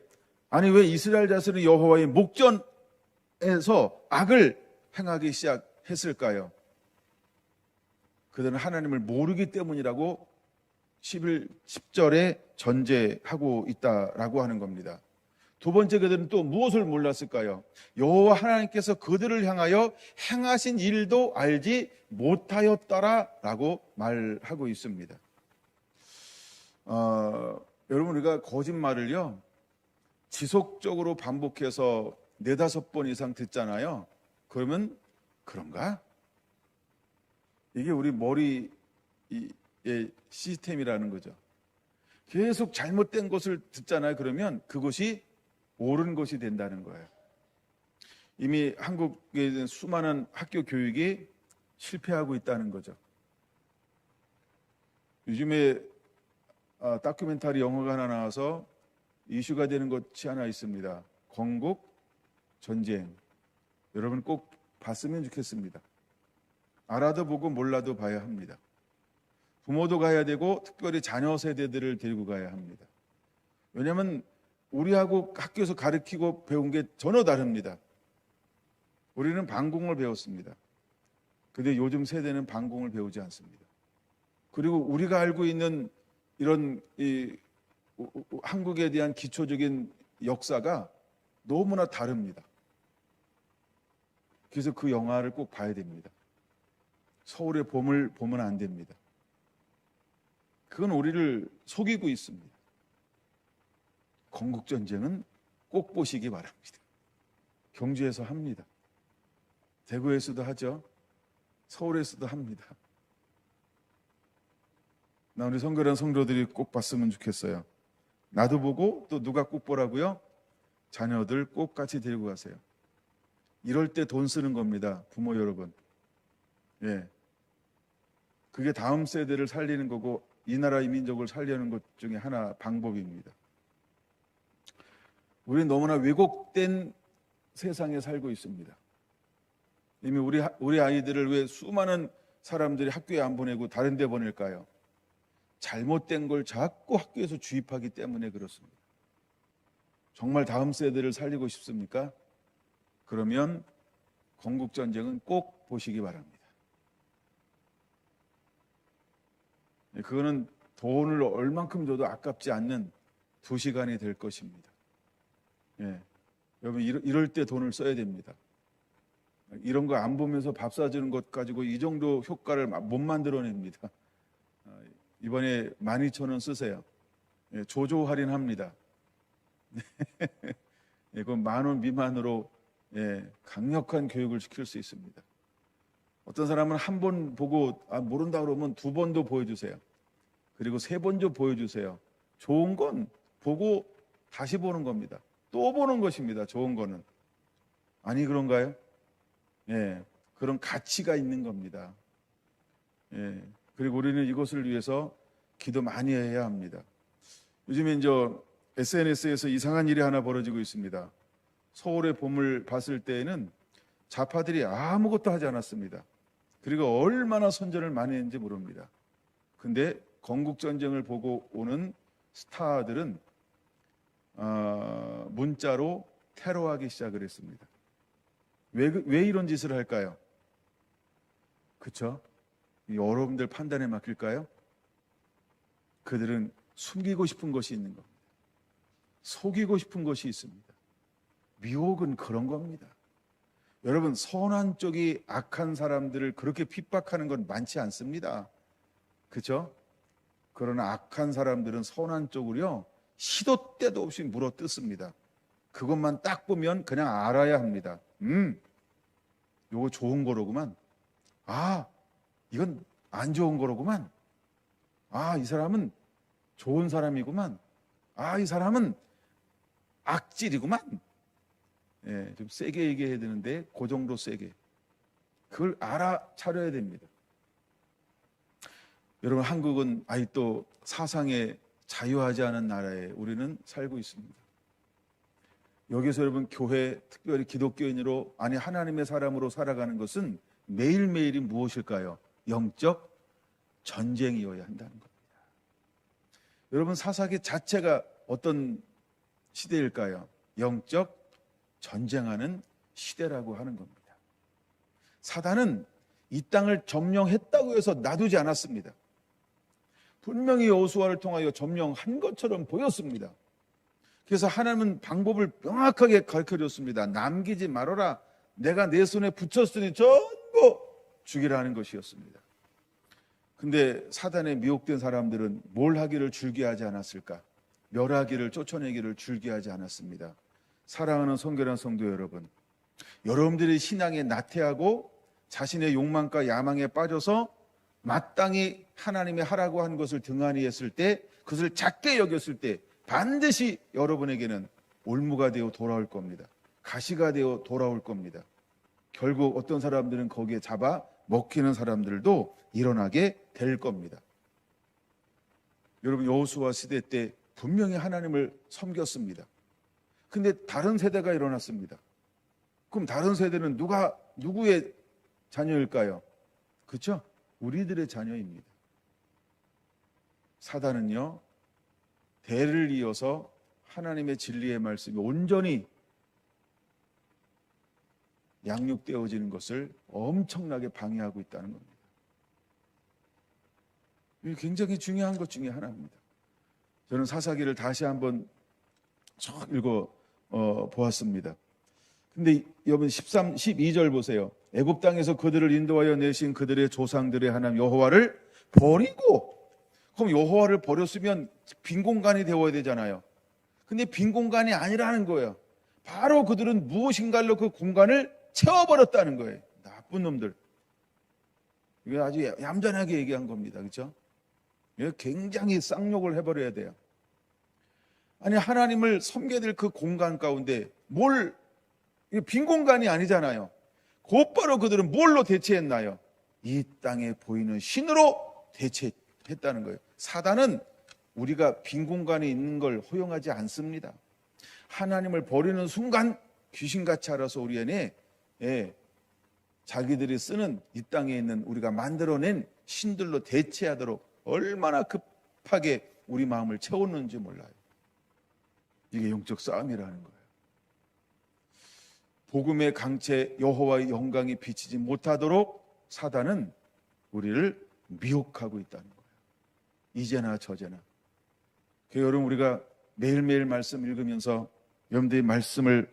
[SPEAKER 1] 아니 왜 이스라엘 자손이 여호와의 목전에서 악을 행하기 시작했을까요? 그들은 하나님을 모르기 때문이라고 10절에 전제하고 있다라고 하는 겁니다. 두 번째, 그들은 또 무엇을 몰랐을까요? 여호와 하나님께서 그들을 향하여 행하신 일도 알지 못하였다라고 말하고 있습니다. 여러분, 우리가 거짓말을요 지속적으로 반복해서 4-5번 이상 듣잖아요. 그러면 그런가? 이게 우리 머리의 시스템이라는 거죠. 계속 잘못된 것을 듣잖아요. 그러면 그것이 옳은 것이 된다는 거예요. 이미 한국에 있는 수많은 학교 교육이 실패하고 있다는 거죠. 요즘에 다큐멘터리 영화가 하나 나와서 이슈가 되는 것이 하나 있습니다. 건국 전쟁. 여러분 꼭 봤으면 좋겠습니다. 알아도 보고 몰라도 봐야 합니다. 부모도 가야 되고 특별히 자녀 세대들을 데리고 가야 합니다. 왜냐하면 우리하고 학교에서 가르치고 배운 게 전혀 다릅니다. 우리는 방공을 배웠습니다. 그런데 요즘 세대는 방공을 배우지 않습니다. 그리고 우리가 알고 있는 이런 한국에 대한 기초적인 역사가 너무나 다릅니다. 그래서 그 영화를 꼭 봐야 됩니다. 서울의 봄을 보면 안 됩니다. 그건 우리를 속이고 있습니다. 건국전쟁은 꼭 보시기 바랍니다. 경주에서 합니다. 대구에서도 하죠. 서울에서도 합니다. 나 우리 성결한 성도들이 꼭 봤으면 좋겠어요. 나도 보고 또 누가 꼭 보라고요? 자녀들 꼭 같이 데리고 가세요. 이럴 때 돈 쓰는 겁니다, 부모 여러분. 예, 그게 다음 세대를 살리는 거고 이 나라의 민족을 살리는 것 중에 하나 방법입니다. 우리는 너무나 왜곡된 세상에 살고 있습니다. 이미 우리 아이들을 왜 수많은 사람들이 학교에 안 보내고 다른 데 보낼까요? 잘못된 걸 자꾸 학교에서 주입하기 때문에 그렇습니다. 정말 다음 세대를 살리고 싶습니까? 그러면 건국전쟁은 꼭 보시기 바랍니다. 그거는 돈을 얼만큼 줘도 아깝지 않는 2시간이 될 것입니다. 예. 여러분 이럴 때 돈을 써야 됩니다. 이런 거 안 보면서 밥 사주는 것 가지고 이 정도 효과를 못 만들어냅니다. 이번에 12,000원 쓰세요. 예, 조조 할인합니다. 예, 그건 10,000원 미만으로 예, 강력한 교육을 시킬 수 있습니다. 어떤 사람은 한 번 보고 모른다 그러면 2번도 보여주세요. 그리고 3번도 보여주세요. 좋은 건 보고 다시 보는 겁니다. 또 보는 것입니다. 좋은 거는. 아니 그런가요? 예, 그런 가치가 있는 겁니다. 예, 그리고 우리는 이것을 위해서 기도 많이 해야 합니다. 요즘에 이제 SNS에서 이상한 일이 하나 벌어지고 있습니다. 서울의 봄을 봤을 때에는 좌파들이 아무것도 하지 않았습니다. 그리고 얼마나 선전을 많이 했는지 모릅니다. 근데 건국전쟁을 보고 오는 스타들은 문자로 테러하기 시작을 했습니다. 왜 이런 짓을 할까요? 그렇죠? 여러분들 판단에 맡길까요? 그들은 숨기고 싶은 것이 있는 겁니다. 속이고 싶은 것이 있습니다. 미혹은 그런 겁니다. 여러분 선한 쪽이 악한 사람들을 그렇게 핍박하는 건 많지 않습니다. 그렇죠? 그러나 악한 사람들은 선한 쪽으로요 시도 때도 없이 물어뜯습니다. 그것만 딱 보면 그냥 알아야 합니다. 요거 좋은 거로구만. 이건 안 좋은 거로구만. 이 사람은 좋은 사람이구만. 이 사람은 악질이구만. 예, 좀 세게 얘기해야 되는데 그 정도 세게. 그걸 알아차려야 됩니다. 여러분 한국은 아직도 사상에 자유하지 않은 나라에 우리는 살고 있습니다. 여기서 여러분 교회 특별히 기독교인으로 하나님의 사람으로 살아가는 것은 매일매일이 무엇일까요? 영적 전쟁이어야 한다는 겁니다. 여러분 사사기 자체가 어떤 시대일까요? 영적 전쟁하는 시대라고 하는 겁니다. 사단은 이 땅을 점령했다고 해서 놔두지 않았습니다. 분명히 여호수아를 통하여 점령한 것처럼 보였습니다. 그래서 하나님은 방법을 명확하게 가르쳐줬습니다. 남기지 말아라. 내가 내 손에 붙였으니 전부 죽이라는 것이었습니다. 근데 사단에 미혹된 사람들은 뭘 하기를 줄기하지 않았을까? 멸하기를 쫓아내기를 줄기하지 않았습니다. 사랑하는 성결한 성도 여러분, 여러분들이 신앙에 나태하고 자신의 욕망과 야망에 빠져서 마땅히 하나님이 하라고 한 것을 등한히 했을 때, 그것을 작게 여겼을 때 반드시 여러분에게는 올무가 되어 돌아올 겁니다. 가시가 되어 돌아올 겁니다. 결국 어떤 사람들은 거기에 잡아 먹히는 사람들도 일어나게 될 겁니다. 여러분 여호수아 시대 때 분명히 하나님을 섬겼습니다. 근데 다른 세대가 일어났습니다. 그럼 다른 세대는 누구의 자녀일까요? 그렇죠? 우리들의 자녀입니다. 사단은요, 대를 이어서 하나님의 진리의 말씀이 온전히 양육되어지는 것을 엄청나게 방해하고 있다는 겁니다. 이게 굉장히 중요한 것 중에 하나입니다. 저는 사사기를 다시 한번 쭉 읽어 보았습니다. 근데 여러분 13, 12절 보세요. 애굽 땅에서 그들을 인도하여 내신 그들의 조상들의 하나님 여호와를 버리고, 그럼 여호와를 버렸으면 빈 공간이 되어야 되잖아요. 근데 빈 공간이 아니라는 거예요. 바로 그들은 무엇인가로 그 공간을 채워버렸다는 거예요. 나쁜 놈들. 이거 아주 얌전하게 얘기한 겁니다. 그렇죠? 굉장히 쌍욕을 해버려야 돼요. 아니 하나님을 섬겨야 될 그 공간 가운데 빈 공간이 아니잖아요. 곧바로 그들은 뭘로 대체했나요? 이 땅에 보이는 신으로 대체했다는 거예요. 사단은 우리가 빈 공간에 있는 걸 허용하지 않습니다. 하나님을 버리는 순간 귀신같이 알아서 우리 안에 자기들이 쓰는 이 땅에 있는 우리가 만들어낸 신들로 대체하도록 얼마나 급하게 우리 마음을 채웠는지 몰라요. 이게 영적 싸움이라는 거예요. 복음의 강체 여호와의 영광이 비치지 못하도록 사단은 우리를 미혹하고 있다는 거예요. 이제나 저제나. 여러분, 우리가 매일매일 말씀 읽으면서 여러분들이 말씀을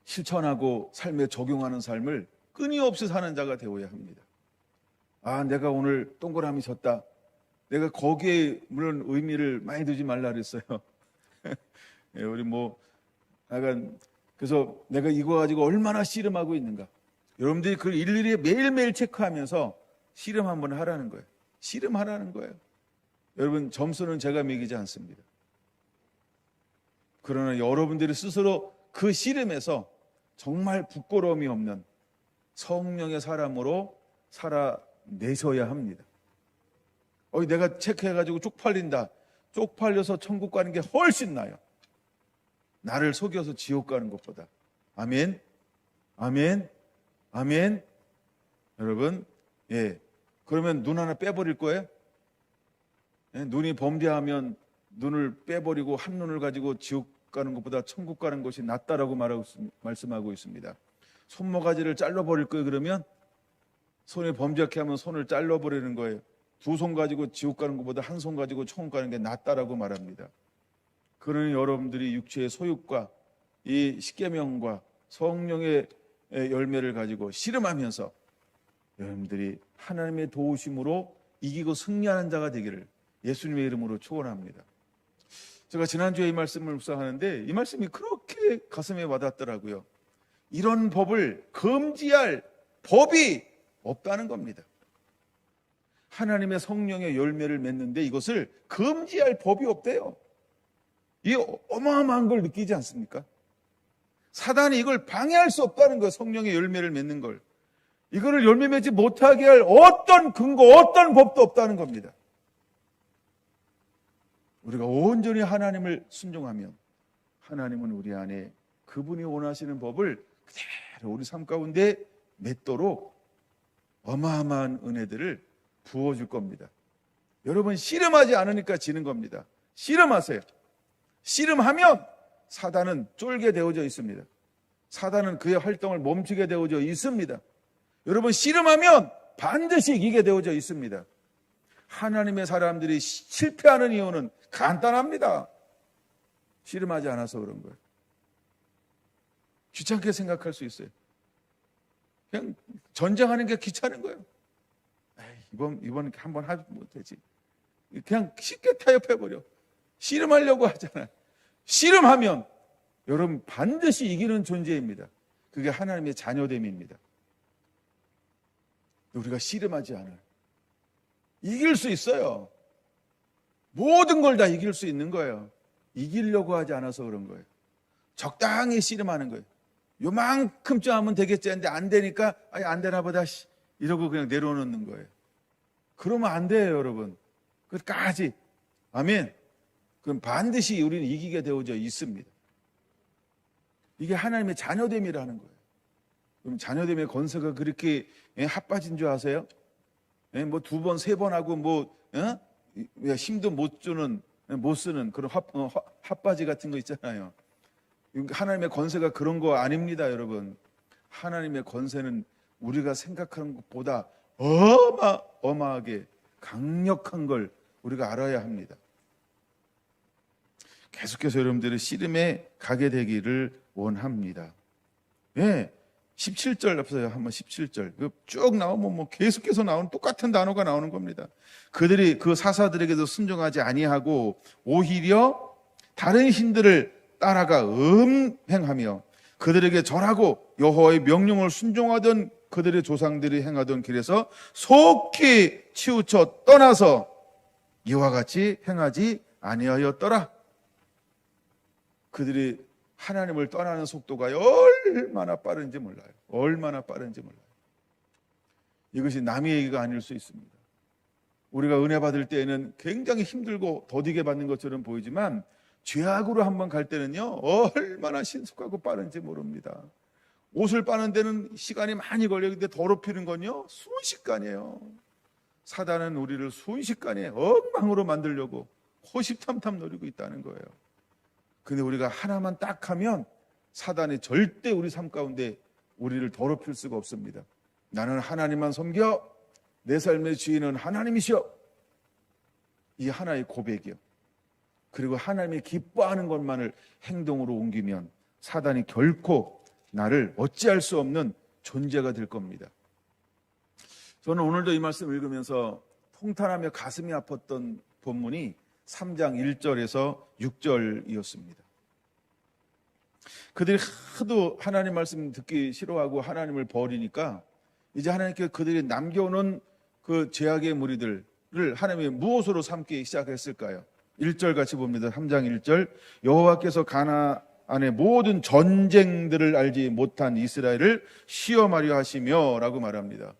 [SPEAKER 1] 실천하고 삶에 적용하는 삶을 끊임없이 사는 자가 되어야 합니다. 아, 내가 오늘 동그라미 쳤다. 내가 거기에 물론 의미를 많이 두지 말라 그랬어요. 우리 그래서 내가 이거 가지고 얼마나 씨름하고 있는가. 여러분들이 그걸 일일이 매일매일 체크하면서 씨름 한번 하라는 거예요. 씨름하라는 거예요. 여러분, 점수는 제가 매기지 않습니다. 그러나 여러분들이 스스로 그 씨름에서 정말 부끄러움이 없는 성령의 사람으로 살아내셔야 합니다. 내가 체크해가지고 쪽팔린다. 쪽팔려서 천국 가는 게 훨씬 나아요. 나를 속여서 지옥 가는 것보다. 아멘, 아멘, 아멘. 여러분, 그러면 눈 하나 빼버릴 거예요? 눈이 범죄하면 눈을 빼버리고 한 눈을 가지고 지옥 가는 것보다 천국 가는 것이 낫다라고 말씀하고 있습니다. 손모가지를 잘라버릴 거예요. 그러면 손에 범죄하게 하면 손을 잘라버리는 거예요. 두 손 가지고 지옥 가는 것보다 한 손 가지고 천국 가는 게 낫다라고 말합니다. 그러니 여러분들이 육체의 소욕과 이 십계명과 성령의 열매를 가지고 씨름하면서 여러분들이 하나님의 도우심으로 이기고 승리하는 자가 되기를 예수님의 이름으로 축원합니다. 제가 지난주에 이 말씀을 묵상하는데 이 말씀이 그렇게 가슴에 와닿더라고요. 이런 법을 금지할 법이 없다는 겁니다. 하나님의 성령의 열매를 맺는데 이것을 금지할 법이 없대요. 이 어마어마한 걸 느끼지 않습니까? 사단이 이걸 방해할 수 없다는 거예요. 성령의 열매를 맺는 걸. 이거를 열매 맺지 못하게 할 어떤 근거, 어떤 법도 없다는 겁니다. 우리가 온전히 하나님을 순종하면 하나님은 우리 안에 그분이 원하시는 법을 그대로 우리 삶 가운데 맺도록 어마어마한 은혜들을 부어줄 겁니다. 여러분, 씨름하지 않으니까 지는 겁니다. 씨름하세요. 씨름하면 사단은 쫄게 되어져 있습니다. 사단은 그의 활동을 멈추게 되어져 있습니다. 여러분, 씨름하면 반드시 이기게 되어져 있습니다. 하나님의 사람들이 실패하는 이유는 간단합니다. 씨름하지 않아서 그런 거예요. 귀찮게 생각할 수 있어요. 그냥 전쟁하는 게 귀찮은 거예요. 이번 한번 하면 되지. 그냥 쉽게 타협해버려. 씨름하려고 하잖아요. 씨름하면 여러분 반드시 이기는 존재입니다. 그게 하나님의 자녀됨입니다. 우리가 씨름하지 않아요. 이길 수 있어요. 모든 걸 다 이길 수 있는 거예요. 이기려고 하지 않아서 그런 거예요. 적당히 씨름하는 거예요. 요만큼쯤 하면 되겠지 했는데 안 되니까 안 되나 보다 이러고 그냥 내려놓는 거예요. 그러면 안 돼요, 여러분. 끝까지. 아멘. 그럼 반드시 우리는 이기게 되어져 있습니다. 이게 하나님의 자녀됨이라는 거예요. 그럼 자녀됨의 권세가 그렇게 핫빠진 줄 아세요? 뭐 2번, 3번 하고 힘도 못 쓰는 그런 핫바지 같은 거 있잖아요. 하나님의 권세가 그런 거 아닙니다, 여러분. 하나님의 권세는 우리가 생각하는 것보다 어마어마하게 강력한 걸 우리가 알아야 합니다. 계속해서 여러분들의 씨름에 가게 되기를 원합니다. 17절 앞서요. 한번 17절. 쭉 나오면 계속해서 나오는 똑같은 단어가 나오는 겁니다. 그들이 그 사사들에게도 순종하지 아니하고 오히려 다른 신들을 따라가 음행하며 그들에게 절하고 여호와의 명령을 순종하던 그들의 조상들이 행하던 길에서 속히 치우쳐 떠나서 이와 같이 행하지 아니하였더라. 그들이 하나님을 떠나는 속도가 얼마나 빠른지 몰라요. 얼마나 빠른지 몰라요. 이것이 남의 얘기가 아닐 수 있습니다. 우리가 은혜 받을 때에는 굉장히 힘들고 더디게 받는 것처럼 보이지만 죄악으로 한번 갈 때는요, 얼마나 신속하고 빠른지 모릅니다. 옷을 빠는 데는 시간이 많이 걸려요. 근데 더럽히는 건요, 순식간이에요. 사단은 우리를 순식간에 엉망으로 만들려고 호시탐탐 노리고 있다는 거예요. 근데 우리가 하나만 딱 하면 사단이 절대 우리 삶 가운데 우리를 더럽힐 수가 없습니다. 나는 하나님만 섬겨, 내 삶의 주인은 하나님이시여. 이 하나의 고백이요. 그리고 하나님이 기뻐하는 것만을 행동으로 옮기면 사단이 결코 나를 어찌할 수 없는 존재가 될 겁니다. 저는 오늘도 이 말씀을 읽으면서 통탄하며 가슴이 아팠던 본문이 3장 1절에서 6절이었습니다. 그들이 하도 하나님 말씀 듣기 싫어하고 하나님을 버리니까 이제 하나님께 그들이 남겨놓은 그 죄악의 무리들을 하나님이 무엇으로 삼기 시작했을까요? 1절 같이 봅니다. 3장 1절. 여호와께서 가나안의 모든 전쟁들을 알지 못한 이스라엘을 시험하려 하시며 라고 말합니다.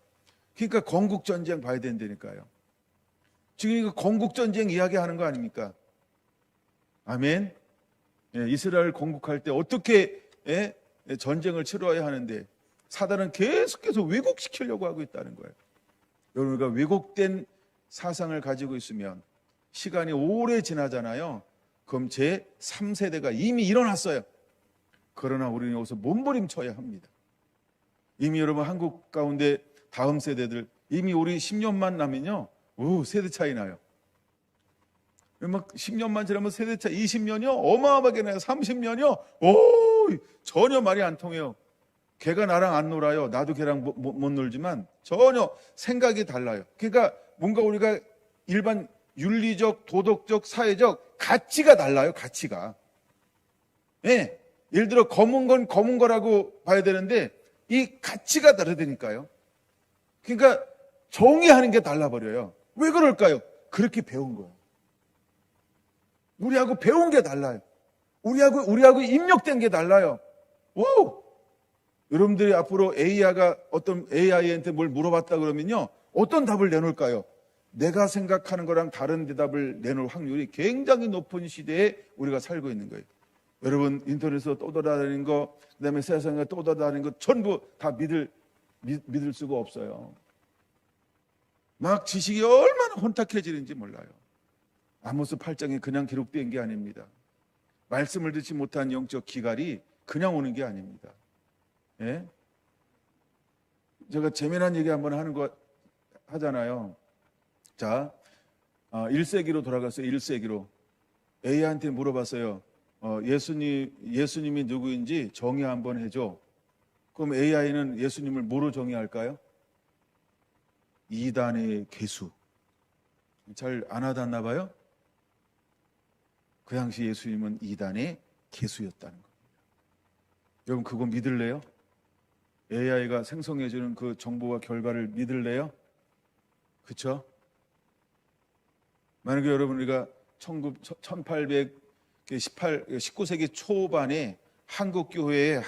[SPEAKER 1] 그러니까 건국전쟁 봐야 된다니까요. 지금 이거 건국전쟁 이야기하는 거 아닙니까? 아멘. 예, 이스라엘 건국할 때 어떻게 전쟁을 치러야 하는데 사단은 계속해서 왜곡시키려고 하고 있다는 거예요. 여러분, 우리가 왜곡된 사상을 가지고 있으면 시간이 오래 지나잖아요. 그럼 제 3세대가 이미 일어났어요. 그러나 우리는 여기서 몸부림쳐야 합니다. 이미 여러분 한국 가운데 다음 세대들 이미 우리 10년만 나면요, 세대 차이 나요. 막 10년만 지나면 세대 차이 20년이요? 어마어마하게 나요. 30년이요? 전혀 말이 안 통해요. 걔가 나랑 안 놀아요. 나도 걔랑 못 놀지만 전혀 생각이 달라요. 그러니까 뭔가 우리가 일반 윤리적, 도덕적, 사회적 가치가 달라요. 가치가. 예. 예를 들어 검은 건 검은 거라고 봐야 되는데 이 가치가 다르다니까요. 그러니까 정의하는 게 달라버려요. 왜 그럴까요? 그렇게 배운 거예요. 우리하고 배운 게 달라요. 우리하고 입력된 게 달라요. 여러분들이 앞으로 어떤 AI한테 뭘 물어봤다 그러면요, 어떤 답을 내놓을까요? 내가 생각하는 거랑 다른 대답을 내놓을 확률이 굉장히 높은 시대에 우리가 살고 있는 거예요. 여러분, 인터넷에서 떠돌아다니는 거, 그다음에 세상에 떠돌아다니는 거 전부 다 믿을 수가 없어요. 막 지식이 얼마나 혼탁해지는지 몰라요. 아모스 8장에 그냥 기록된 게 아닙니다. 말씀을 듣지 못한 영적 기갈이 그냥 오는 게 아닙니다. 예? 제가 재미난 얘기 한번 하는 거 하잖아요. 자, 1세기로 돌아갔어요. 1세기로 A한테 물어봤어요. 예수님이 누구인지 정의 한번 해줘. 그럼 AI는 예수님을 뭐로 정의할까요? 이단의 개수. 잘 안 와닿나 봐요? 그 당시 예수님은 이단의 개수였다는 겁니다. 여러분, 그거 믿을래요? AI가 생성해주는 그 정보와 결과를 믿을래요? 그렇죠? 만약에 여러분, 우리가 19세기 초반에 한국교회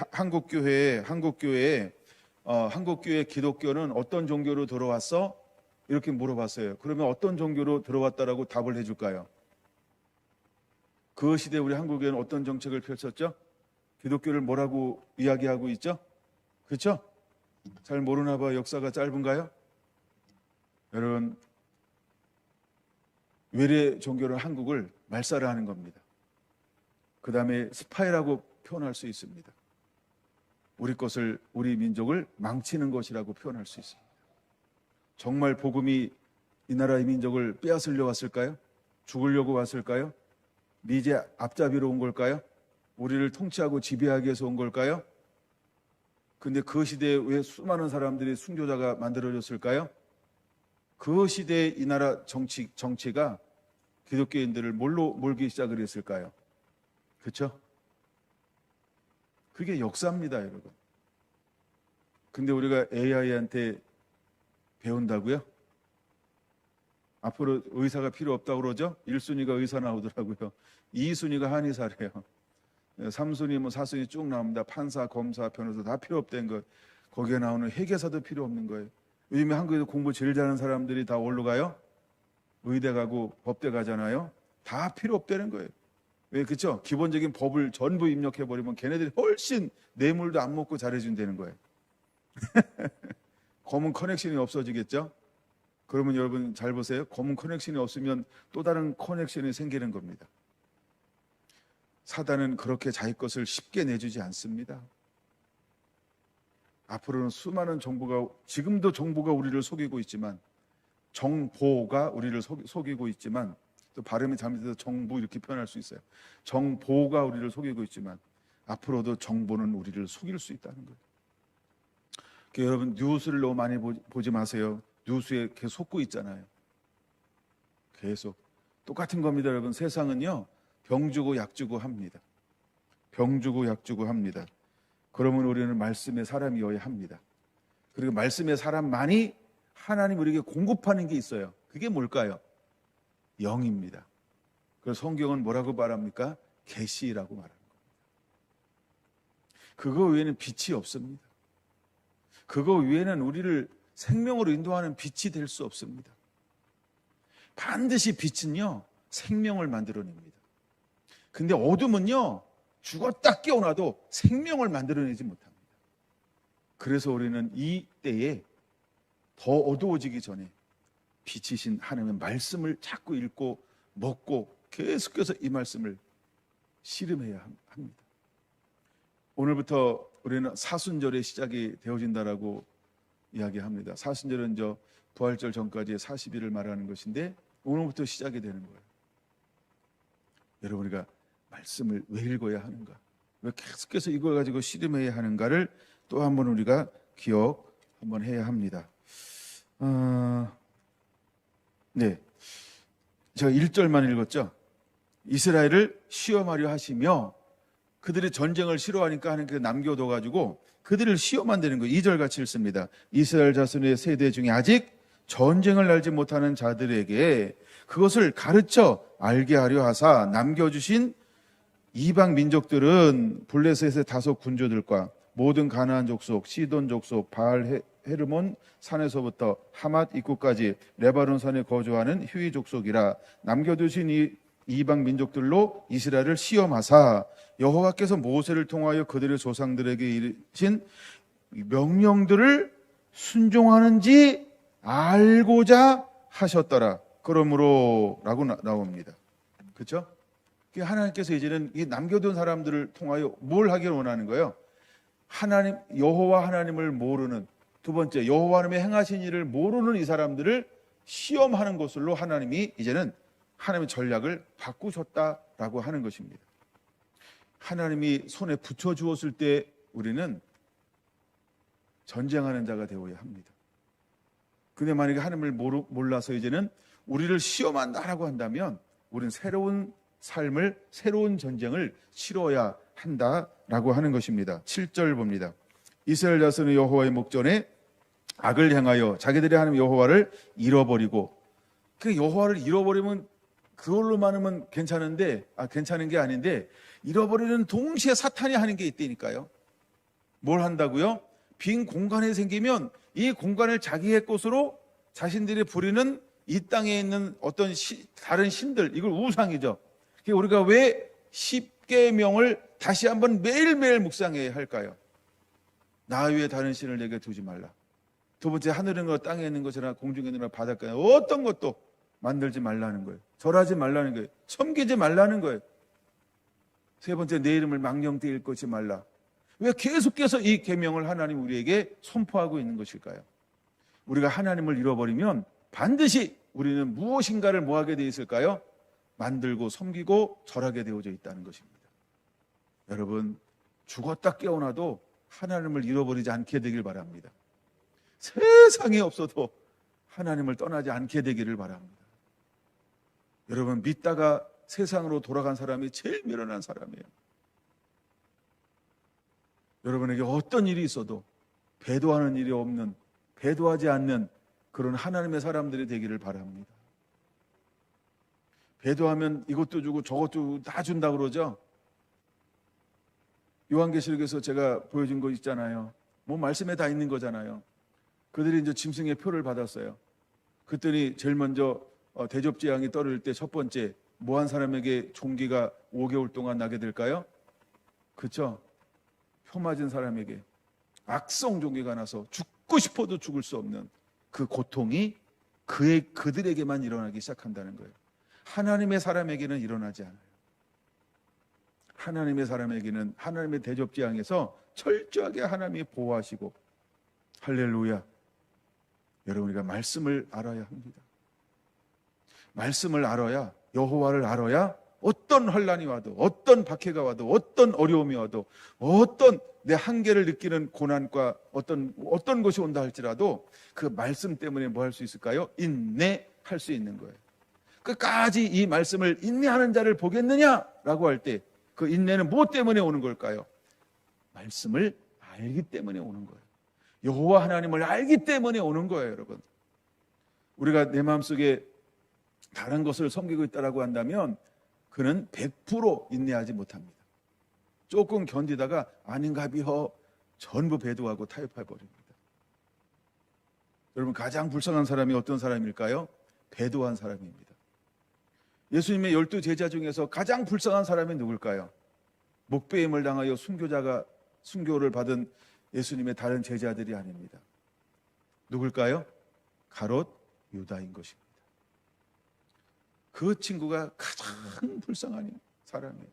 [SPEAKER 1] 기독교는 어떤 종교로 들어왔어? 이렇게 물어봤어요. 그러면 어떤 종교로 들어왔다라고 답을 해줄까요? 그 시대에 우리 한국에는 어떤 정책을 펼쳤죠? 기독교를 뭐라고 이야기하고 있죠? 그렇죠? 잘 모르나 봐요. 역사가 짧은가요? 여러분, 외래 종교는 한국을 말살하는 겁니다. 그 다음에 스파이라고 표현할 수 있습니다. 우리 민족을 망치는 것이라고 표현할 수 있습니다. 정말 복음이 이 나라의 민족을 빼앗으려 왔을까요? 죽으려고 왔을까요? 미제 앞잡이로 온 걸까요? 우리를 통치하고 지배하기 위해서 온 걸까요? 근데 그 시대에 왜 수많은 사람들이 순교자가 만들어졌을까요? 그 시대에 이 나라 정치가 기독교인들을 뭘로 몰기 시작을 했을까요? 그렇죠? 그게 역사입니다, 여러분. 근데 우리가 AI한테 배운다고요? 앞으로 의사가 필요 없다고 그러죠? 1순위가 의사 나오더라고요. 2순위가 한의사래요. 삼순위 뭐 사순위 쭉 나옵니다. 판사, 검사, 변호사 다 필요 없다는 거. 거기에 나오는 회계사도 필요 없는 거예요. 요즘에 한국에서 공부 제일 잘하는 사람들이 다 어디로 가요? 의대 가고 법대 가잖아요. 다 필요 없다는 거예요. 왜 그렇죠? 기본적인 법을 전부 입력해 버리면 걔네들이 훨씬 뇌물도 안 먹고 잘해준다는 거예요. 검은 커넥션이 없어지겠죠? 그러면 여러분 잘 보세요. 검은 커넥션이 없으면 또 다른 커넥션이 생기는 겁니다. 사단은 그렇게 자기 것을 쉽게 내주지 않습니다. 앞으로는 수많은 정보가, 지금도 정보가 우리를 속이고 있지만, 정보가 우리를 속이고 있지만, 또 발음이 잘못해서 정부 이렇게 표현할 수 있어요. 정보가 우리를 속이고 있지만 앞으로도 정보는 우리를 속일 수 있다는 거예요. 그러니까 여러분 뉴스를 너무 많이 보지 마세요. 뉴스에 계속 속고 있잖아요. 계속 똑같은 겁니다. 여러분 세상은요 병 주고 약 주고 합니다. 병 주고 약 주고 합니다. 그러면 우리는 말씀의 사람이어야 합니다. 그리고 말씀의 사람만이 하나님 우리에게 공급하는 게 있어요. 그게 뭘까요? 영입니다. 그래서 성경은 뭐라고 말합니까? 계시라고 말하는 겁니다. 그거 외에는 빛이 없습니다. 그거 외에는 우리를 생명으로 인도하는 빛이 될 수 없습니다. 반드시 빛은요 생명을 만들어냅니다. 근데 어둠은요 죽었다 깨어나도 생명을 만들어내지 못합니다. 그래서 우리는 이 때에 더 어두워지기 전에 빛이신 하나님의 말씀을 자꾸 읽고 먹고 계속해서 이 말씀을 씨름해야 합니다. 오늘부터 우리는 사순절의 시작이 되어진다라고 이야기합니다. 사순절은 부활절 전까지의 40일을 말하는 것인데 오늘부터 시작이 되는 거예요. 여러분 우리가 말씀을 왜 읽어야 하는가? 왜 계속해서 이걸 가지고 씨름해야 하는가를 또 한번 우리가 기억 한번 해야 합니다. 네, 제가 1절만 읽었죠. 이스라엘을 시험하려 하시며 그들이 전쟁을 싫어하니까 하나님께서 남겨둬가지고 그들을 시험한다는 거예요. 2절 같이 읽습니다. 이스라엘 자손의 세대 중에 아직 전쟁을 알지 못하는 자들에게 그것을 가르쳐 알게 하려 하사 남겨주신 이방 민족들은 블레셋의 다섯 군주들과 모든 가나안 족속, 시돈 족속, 바알 헤르몬 산에서부터 하맛 입구까지 레바논 산에 거주하는 휴이 족속이라 남겨두신 이 이방 민족들로 이스라엘을 시험하사 여호와께서 모세를 통하여 그들의 조상들에게 이르신 명령들을 순종하는지 알고자 하셨더라. 그러므로라고 나옵니다. 그렇죠? 하나님께서 이제는 이 남겨둔 사람들을 통하여 뭘 하기를 원하는 거예요? 하나님 여호와 하나님을 모르는, 두 번째 여호와 하나님의 행하신 일을 모르는 이 사람들을 시험하는 것으로 하나님이 이제는 하나님의 전략을 바꾸셨다라고 하는 것입니다. 하나님이 손에 붙여주었을 때 우리는 전쟁하는 자가 되어야 합니다. 근데 만약에 하나님을 몰라서 이제는 우리를 시험한다라고 한다면 우리는 새로운 삶을, 새로운 전쟁을 치러야 한다라고 하는 것입니다. 7절 봅니다. 이스라엘 자손의 여호와의 목전에 악을 행하여 자기들의 하나님 여호와를 잃어버리고, 그 여호와를 잃어버리면 그걸로만 하면 괜찮은 게 아닌데 잃어버리는 동시에 사탄이 하는 게 있다니까요. 뭘 한다고요? 빈 공간이 생기면 이 공간을 자기의 것으로 자신들이 부리는 이 땅에 있는 어떤 다른 신들, 이걸 우상이죠. 우리가 왜 10계명을 다시 한번 매일매일 묵상해야 할까요? 나 외에 다른 신을 내게 두지 말라. 두 번째, 하늘에 있는 것, 땅에 있는 것이나 공중에 있는 것, 바닷가에 어떤 것도 만들지 말라는 거예요. 절하지 말라는 거예요. 섬기지 말라는 거예요. 세 번째, 내 이름을 망령되이 일컫지 말라. 왜 계속해서 이 계명을 하나님 우리에게 선포하고 있는 것일까요? 우리가 하나님을 잃어버리면 반드시 우리는 무엇인가를 뭐 하게 되어 있을까요? 만들고 섬기고 절하게 되어져 있다는 것입니다. 여러분, 죽었다 깨어나도 하나님을 잃어버리지 않게 되길 바랍니다. 세상에 없어도 하나님을 떠나지 않게 되기를 바랍니다. 여러분, 믿다가 세상으로 돌아간 사람이 제일 미련한 사람이에요. 여러분에게 어떤 일이 있어도 배도하는 일이 없는, 배도하지 않는 그런 하나님의 사람들이 되기를 바랍니다. 배도하면 이것도 주고 저것도 다 준다 그러죠. 요한계시록에서 제가 보여준 거 있잖아요. 뭐 말씀에 다 있는 거잖아요. 그들이 이제 짐승의 표를 받았어요. 그랬더니 제일 먼저 대접재앙이 떨어질 때 첫 번째 뭐 한 사람에게 종기가 5개월 동안 나게 될까요? 그렇죠? 표 맞은 사람에게 악성 종기가 나서 죽고 싶어도 죽을 수 없는 그 고통이 그들에게만 일어나기 시작한다는 거예요. 하나님의 사람에게는 일어나지 않아요. 하나님의 사람에게는 하나님의 대접재앙에서 철저하게 하나님이 보호하시고, 할렐루야. 여러분, 우리가 말씀을 알아야 합니다. 말씀을 알아야, 여호와를 알아야 어떤 환난이 와도, 어떤 박해가 와도, 어떤 어려움이 와도, 어떤 내 한계를 느끼는 고난과 어떤 것이 온다 할지라도 그 말씀 때문에 뭐 할 수 있을까요? 인내할 수 있는 거예요. 끝까지 이 말씀을 인내하는 자를 보겠느냐라고 할 때 그 인내는 무엇 때문에 오는 걸까요? 말씀을 알기 때문에 오는 거예요. 여호와 하나님을 알기 때문에 오는 거예요, 여러분. 우리가 내 마음속에 다른 것을 섬기고 있다라고 한다면 그는 100% 인내하지 못합니다. 조금 견디다가 아닌가비허 전부 배도하고 타협해 버립니다. 여러분, 가장 불쌍한 사람이 어떤 사람일까요? 배도한 사람입니다. 예수님의 12 제자 중에서 가장 불쌍한 사람이 누굴까요? 목배임을 당하여 순교를 받은 예수님의 다른 제자들이 아닙니다. 누굴까요? 가롯 유다인 것입니다. 그 친구가 가장 불쌍한 사람이에요.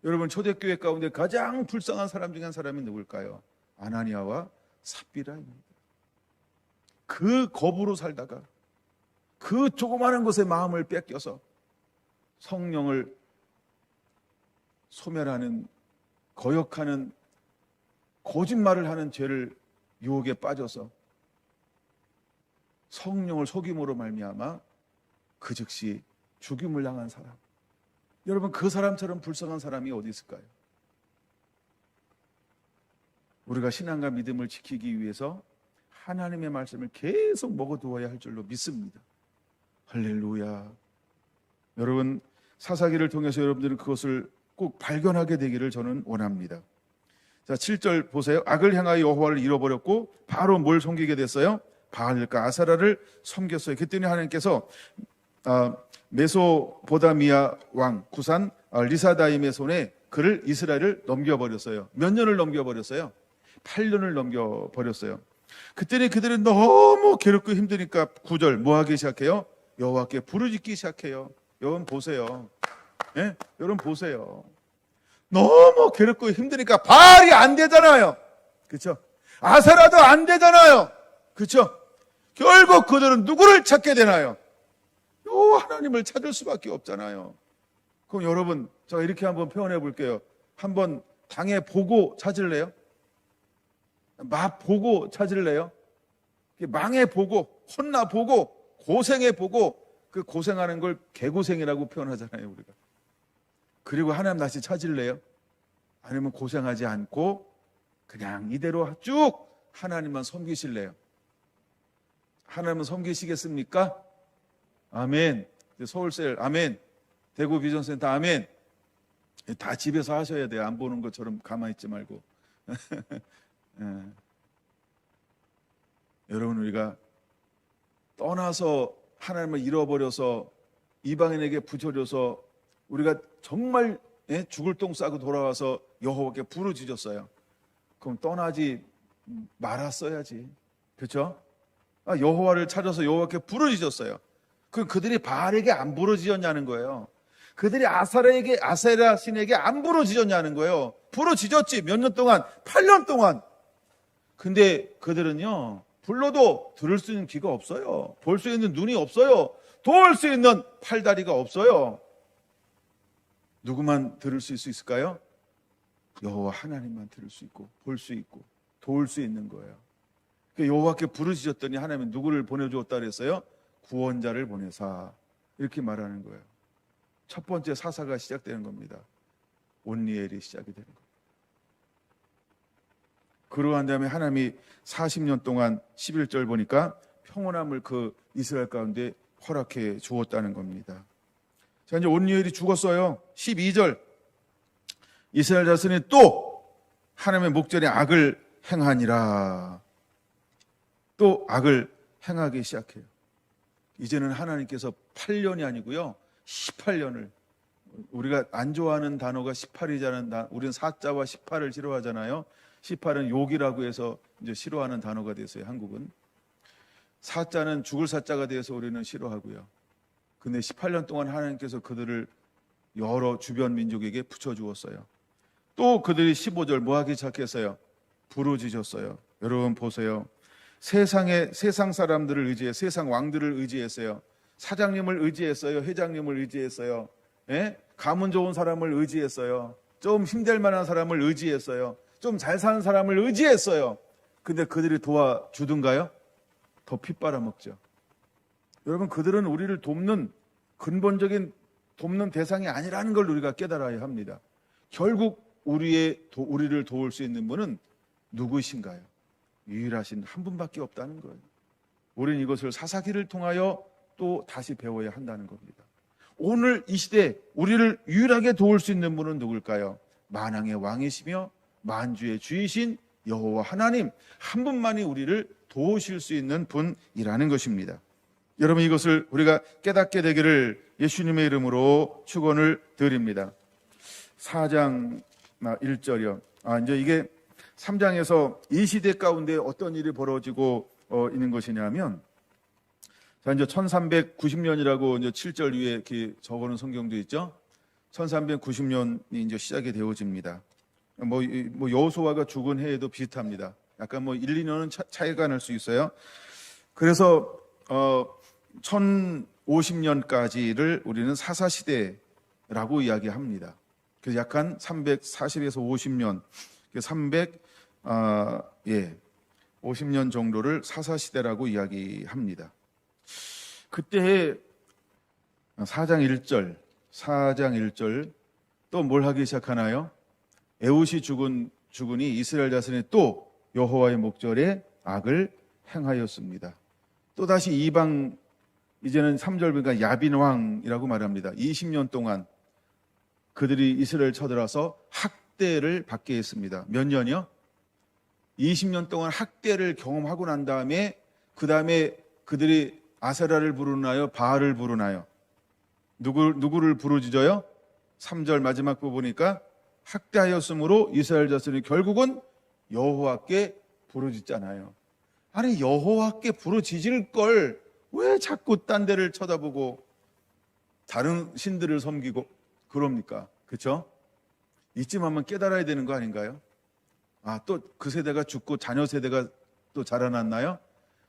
[SPEAKER 1] 여러분, 초대교회 가운데 가장 불쌍한 사람 중에 한 사람이 누굴까요? 아나니아와 삽비라입니다. 그 겁으로 살다가 그 조그마한 것에 마음을 뺏겨서 성령을 소멸하는, 거역하는, 거짓말을 하는 죄를 유혹에 빠져서 성령을 속임으로 말미암아 그 즉시 죽임을 당한 사람. 여러분, 그 사람처럼 불쌍한 사람이 어디 있을까요? 우리가 신앙과 믿음을 지키기 위해서 하나님의 말씀을 계속 먹어두어야 할 줄로 믿습니다. 할렐루야. 여러분, 사사기를 통해서 여러분들은 그것을 꼭 발견하게 되기를 저는 원합니다. 자, 7절 보세요. 악을 향하여 여호와를 잃어버렸고 바로 뭘 섬기게 됐어요? 바알과 아사라를 섬겼어요. 그랬더니 하나님께서 메소포다미아 왕 구산 리사다임의 손에 그를 이스라엘을 넘겨버렸어요. 몇 년을 넘겨버렸어요? 8년을 넘겨버렸어요. 그때는 그들은 너무 괴롭고 힘드니까 9절 뭐 하기 시작해요? 여호와께 부르짖기 시작해요. 여러분 보세요. 예? 여러분 보세요. 너무 괴롭고 힘드니까 바알이 안 되잖아요. 그렇죠? 아사라도 안 되잖아요. 그렇죠? 결국 그들은 누구를 찾게 되나요? 여호와 하나님을 찾을 수밖에 없잖아요. 그럼 여러분, 제가 이렇게 한번 표현해 볼게요. 한번 당해 보고 찾을래요? 맛 보고 찾을래요? 망해 보고, 혼나 보고, 고생해 보고, 그 고생하는 걸 개고생이라고 표현하잖아요, 우리가. 그리고 하나님 다시 찾을래요? 아니면 고생하지 않고 그냥 이대로 쭉 하나님만 섬기실래요? 하나님은 섬기시겠습니까? 아멘. 서울셀 아멘. 대구 비전센터 아멘. 다 집에서 하셔야 돼요. 안 보는 것처럼 가만히 있지 말고. 예. 여러분, 우리가 떠나서 하나님을 잃어버려서 이방인에게 부조려서 우리가 정말 죽을 똥 싸고 돌아와서 여호와께 부르짖었어요. 그럼 떠나지 말았어야지. 그렇죠? 여호와를 찾아서 여호와께 부르짖었어요. 그럼 그들이 바알에게 안 부르짖었냐는 거예요. 그들이 아세라 신에게 안 부르짖었냐는 거예요. 부르짖었지. 몇 년 동안? 8년 동안. 근데 그들은요, 불러도 들을 수 있는 귀가 없어요. 볼 수 있는 눈이 없어요. 도울 수 있는 팔다리가 없어요. 누구만 들을 수 있을까요? 여호와 하나님만 들을 수 있고 볼 수 있고 도울 수 있는 거예요. 여호와께 부르짖었더니 하나님은 누구를 보내주었다 그랬어요? 구원자를 보내사. 이렇게 말하는 거예요. 첫 번째 사사가 시작되는 겁니다. 온니엘이 시작이 되는 겁니다. 그러한 다음에 하나님이 40년 동안 11절 보니까 평온함을 그 이스라엘 가운데 허락해 주었다는 겁니다. 자, 이제 온니엘이 죽었어요. 12절 이스라엘 자손이 또 하나님의 목전에 악을 행하니라. 또 악을 행하기 시작해요. 이제는 하나님께서 8년이 아니고요 18년을, 우리가 안 좋아하는 단어가 18이잖아요. 우리는 사자와 18을 싫어하잖아요. 18은 욕이라고 해서 이제 싫어하는 단어가 됐어요. 한국은 사자는 죽을 사자가 되어서 우리는 싫어하고요. 근데 18년 동안 하나님께서 그들을 여러 주변 민족에게 붙여주었어요. 또 그들이 15절 뭐 하기 시작했어요? 부르짖었어요. 여러분 보세요. 세상 사람들을 의지해, 세상 왕들을 의지했어요. 사장님을 의지했어요. 회장님을 의지했어요. 예? 가문 좋은 사람을 의지했어요. 좀 힘들 만한 사람을 의지했어요. 좀 잘 사는 사람을 의지했어요. 근데 그들이 도와주든가요? 더 핏빨아먹죠. 여러분, 그들은 우리를 돕는 근본적인 돕는 대상이 아니라는 걸 우리가 깨달아야 합니다. 결국 우리를 도울 수 있는 분은 누구신가요? 유일하신 한 분밖에 없다는 거예요. 우리는 이것을 사사기를 통하여 또 다시 배워야 한다는 겁니다. 오늘 이 시대 우리를 유일하게 도울 수 있는 분은 누굴까요? 만왕의 왕이시며 만주의 주이신 여호와 하나님 한 분만이 우리를 도우실 수 있는 분이라는 것입니다. 여러분, 이것을 우리가 깨닫게 되기를 예수님의 이름으로 축원을 드립니다. 4장 1절이요. 이제 이게 3장에서 이 시대 가운데 어떤 일이 벌어지고 있는 것이냐면, 자, 이제 1390년이라고 이제 7절 위에 이렇게 적어놓은 성경도 있죠. 1390년이 이제 시작이 되어집니다. 뭐 여호수아가 죽은 해에도 비슷합니다. 약간 1, 2년은 차이가 날 수 있어요. 그래서 1050년까지를 우리는 사사시대라고 이야기합니다. 그래서 약간 340에서 50년, 50년 정도를 사사시대라고 이야기합니다. 그때 4장 1절 또 뭘 하기 시작하나요? 에훗이 죽으니 이스라엘 자손이 또 여호와의 목전에 악을 행하였습니다. 또다시 이방, 이제는 3절 보니까 야빈 왕이라고 말합니다. 20년 동안 그들이 이스라엘 쳐들어서 학대를 받게 했습니다. 몇 년이요? 20년 동안 학대를 경험하고 난 다음에 그 다음에 그들이 아세라를 부르나요? 바알을 부르나요? 누구를 부르짖어요? 3절 마지막 부분이니까 학대하였으므로 이스라엘 자손이 결국은 여호와께 부르짖잖아요. 아니, 여호와께 부르짖을 걸 왜 자꾸 딴 데를 쳐다보고 다른 신들을 섬기고 그럽니까? 그렇죠? 이쯤 하면 깨달아야 되는 거 아닌가요? 또 그 세대가 죽고 자녀 세대가 또 자라났나요?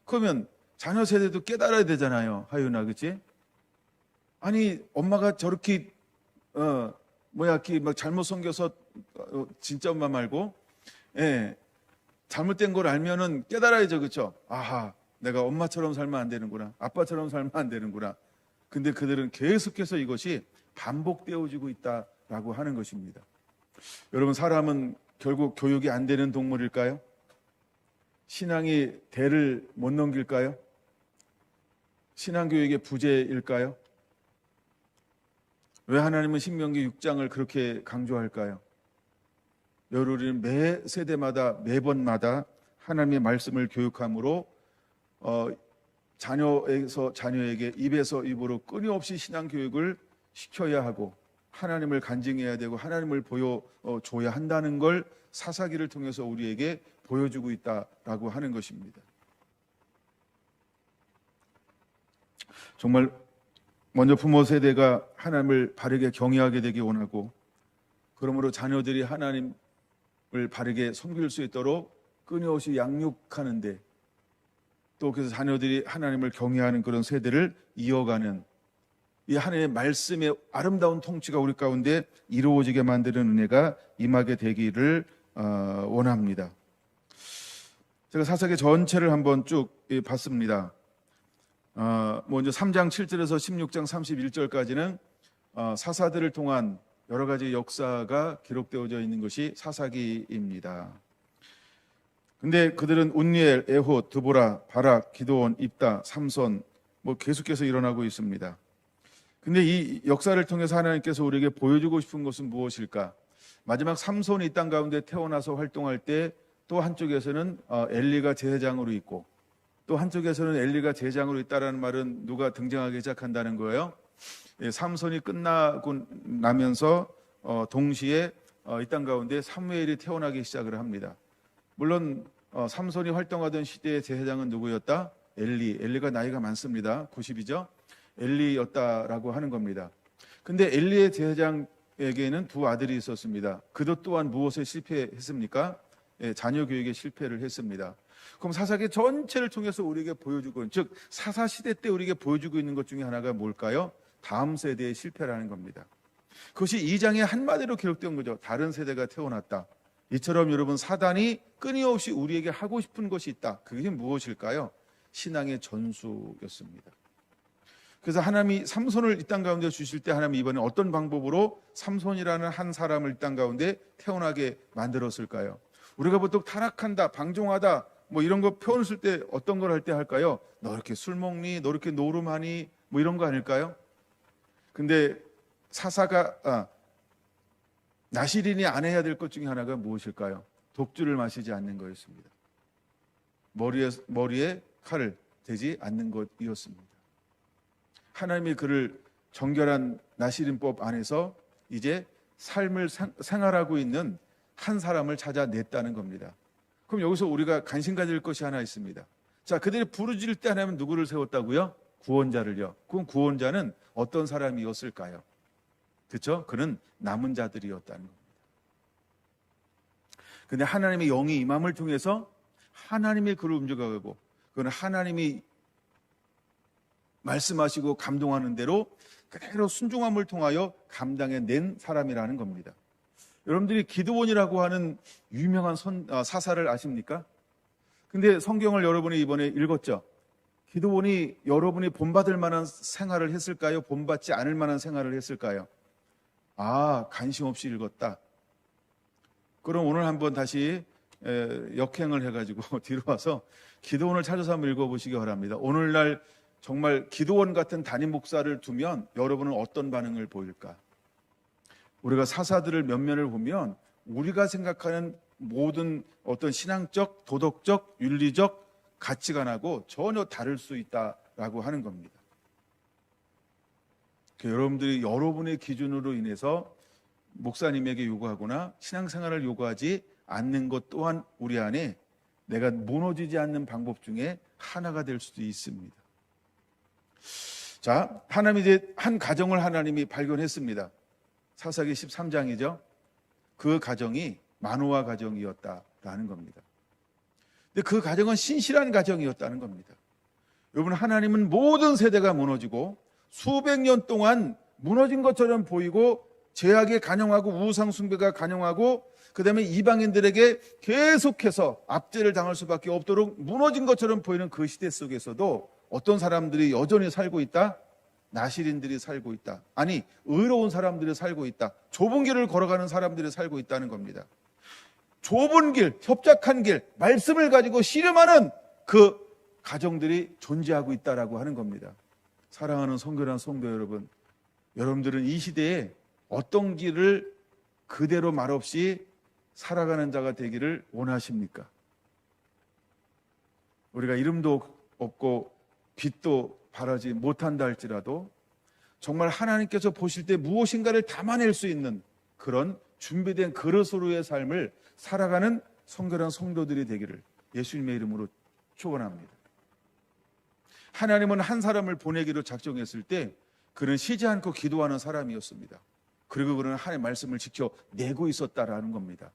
[SPEAKER 1] 그러면 자녀 세대도 깨달아야 되잖아요. 하윤아, 그렇지? 아니, 엄마가 저렇게 이렇게 막 잘못 섬겨서 진짜 엄마 말고 잘못된 걸 알면은 깨달아야죠. 그렇죠? 아하, 내가 엄마처럼 살면 안 되는구나. 아빠처럼 살면 안 되는구나. 근데 그들은 계속해서 이것이 반복되어지고 있다라고 하는 것입니다. 여러분, 사람은 결국 교육이 안 되는 동물일까요? 신앙이 대를 못 넘길까요? 신앙교육의 부재일까요? 왜 하나님은 신명기 6장을 그렇게 강조할까요? 우리는 매 세대마다 매번마다 하나님의 말씀을 교육함으로 자녀에게 입에서 입으로 끊임없이 신앙교육을 시켜야 하고 하나님을 간증해야 되고 하나님을 보여줘야 한다는 걸 사사기를 통해서 우리에게 보여주고 있다라고 하는 것입니다. 정말 먼저 부모 세대가 하나님을 바르게 경외하게 되기 원하고, 그러므로 자녀들이 하나님을 바르게 섬길 수 있도록 끊임없이 양육하는데, 또 그래서 자녀들이 하나님을 경외하는 그런 세대를 이어가는 이 하나님의 말씀의 아름다운 통치가 우리 가운데 이루어지게 만드는 은혜가 임하게 되기를 원합니다. 제가 사사기 전체를 한번 쭉 봤습니다. 먼저 3장 7절에서 16장 31절까지는 사사들을 통한 여러 가지 역사가 기록되어져 있는 것이 사사기입니다. 근데 그들은 운니엘, 에톳, 드보라, 바락, 기드온, 입다, 삼손 계속해서 일어나고 있습니다. 근데 이 역사를 통해서 하나님께서 우리에게 보여주고 싶은 것은 무엇일까? 마지막 삼손이 이 땅 가운데 태어나서 활동할 때 또 한쪽에서는 엘리가 제사장으로 있고 또 한쪽에서는 엘리가 제사장으로 있다라는 말은 누가 등장하기 시작한다는 거예요. 삼손이 끝나고 나면서 동시에 이 땅 가운데 사무엘이 태어나기 시작을 합니다. 물론 삼손이 활동하던 시대의 제사장은 누구였다? 엘리가 나이가 많습니다. 90이죠. 엘리였다라고 하는 겁니다. 근데 엘리의 제사장에게는 두 아들이 있었습니다. 그도 또한 무엇에 실패했습니까? 자녀 교육에 실패를 했습니다. 그럼 사사기 전체를 통해서 우리에게 보여주고, 즉 사사시대 때 우리에게 보여주고 있는 것 중에 하나가 뭘까요? 다음 세대의 실패라는 겁니다. 그것이 2장에 한마디로 기록된 거죠. 다른 세대가 태어났다. 이처럼 여러분, 사단이 끊임없이 우리에게 하고 싶은 것이 있다. 그게 무엇일까요? 신앙의 전수였습니다. 그래서 하나님이 삼손을 이 땅 가운데 주실 때 하나님이 이번에 어떤 방법으로 삼손이라는 한 사람을 이 땅 가운데 태어나게 만들었을까요? 우리가 보통 타락한다, 방종하다 뭐 이런 거 표현을 쓸 때 어떤 걸 할 때 할까요? 너 이렇게 술 먹니? 너 이렇게 노름하니? 뭐 이런 거 아닐까요? 근데 사사가 나시린이 안 해야 될 것 중에 하나가 무엇일까요? 독주를 마시지 않는 거였습니다. 머리에 칼을 대지 않는 것이었습니다. 하나님이 그를 정결한 나시린법 안에서 이제 삶을 생활하고 있는 한 사람을 찾아냈다는 겁니다. 그럼 여기서 우리가 관심 가질 것이 하나 있습니다. 자, 그들이 부르짖을 때 하나님은 누구를 세웠다고요? 구원자를요. 그럼 구원자는 어떤 사람이었을까요? 그렇죠? 그는 남은 자들이었다는 겁니다. 근데 하나님의 영이 임함을 통해서 하나님의 그를 움직여가고, 그는 하나님이 말씀하시고 감동하는 대로 그대로 순종함을 통하여 감당해낸 사람이라는 겁니다. 여러분들이 기드온이라고 하는 유명한 사사를 아십니까? 근데 성경을 여러분이 이번에 읽었죠? 기드온이 여러분이 본받을 만한 생활을 했을까요? 본받지 않을 만한 생활을 했을까요? 관심 없이 읽었다. 그럼 오늘 한번 다시 역행을 해가지고 뒤로 와서 기드온을 찾아서 한번 읽어보시기 바랍니다. 오늘날 정말 기드온 같은 담임 목사를 두면 여러분은 어떤 반응을 보일까? 우리가 사사들을 면면을 보면 우리가 생각하는 모든 어떤 신앙적, 도덕적, 윤리적 가치관하고 전혀 다를 수 있다라고 하는 겁니다. 여러분들이 여러분의 기준으로 인해서 목사님에게 요구하거나 신앙생활을 요구하지 않는 것 또한 우리 안에 내가 무너지지 않는 방법 중에 하나가 될 수도 있습니다. 자, 하나님이 이제 한 가정을 하나님이 발견했습니다. 사사기 13장이죠. 그 가정이 마노아 가정이었다라는 겁니다. 근데 그 가정은 신실한 가정이었다는 겁니다. 여러분, 하나님은 모든 세대가 무너지고 수백 년 동안 무너진 것처럼 보이고 죄악에 간영하고 우상 숭배가 간영하고 그다음에 이방인들에게 계속해서 압제를 당할 수밖에 없도록 무너진 것처럼 보이는 그 시대 속에서도 어떤 사람들이 여전히 살고 있다? 나시린들이 살고 있다. 아니, 의로운 사람들이 살고 있다. 좁은 길을 걸어가는 사람들이 살고 있다는 겁니다. 좁은 길, 협착한 길, 말씀을 가지고 씨름하는 그 가정들이 존재하고 있다라고 하는 겁니다. 사랑하는 성결한 성도 여러분, 여러분들은 이 시대에 어떤 길을 그대로 말없이 살아가는 자가 되기를 원하십니까? 우리가 이름도 없고 빛도 바라지 못한다 할지라도 정말 하나님께서 보실 때 무엇인가를 담아낼 수 있는 그런 준비된 그릇으로의 삶을 살아가는 성결한 성도들이 되기를 예수님의 이름으로 축원합니다. 하나님은 한 사람을 보내기로 작정했을 때 그는 쉬지 않고 기도하는 사람이었습니다. 그리고 그는 하나님의 말씀을 지켜내고 있었다라는 겁니다.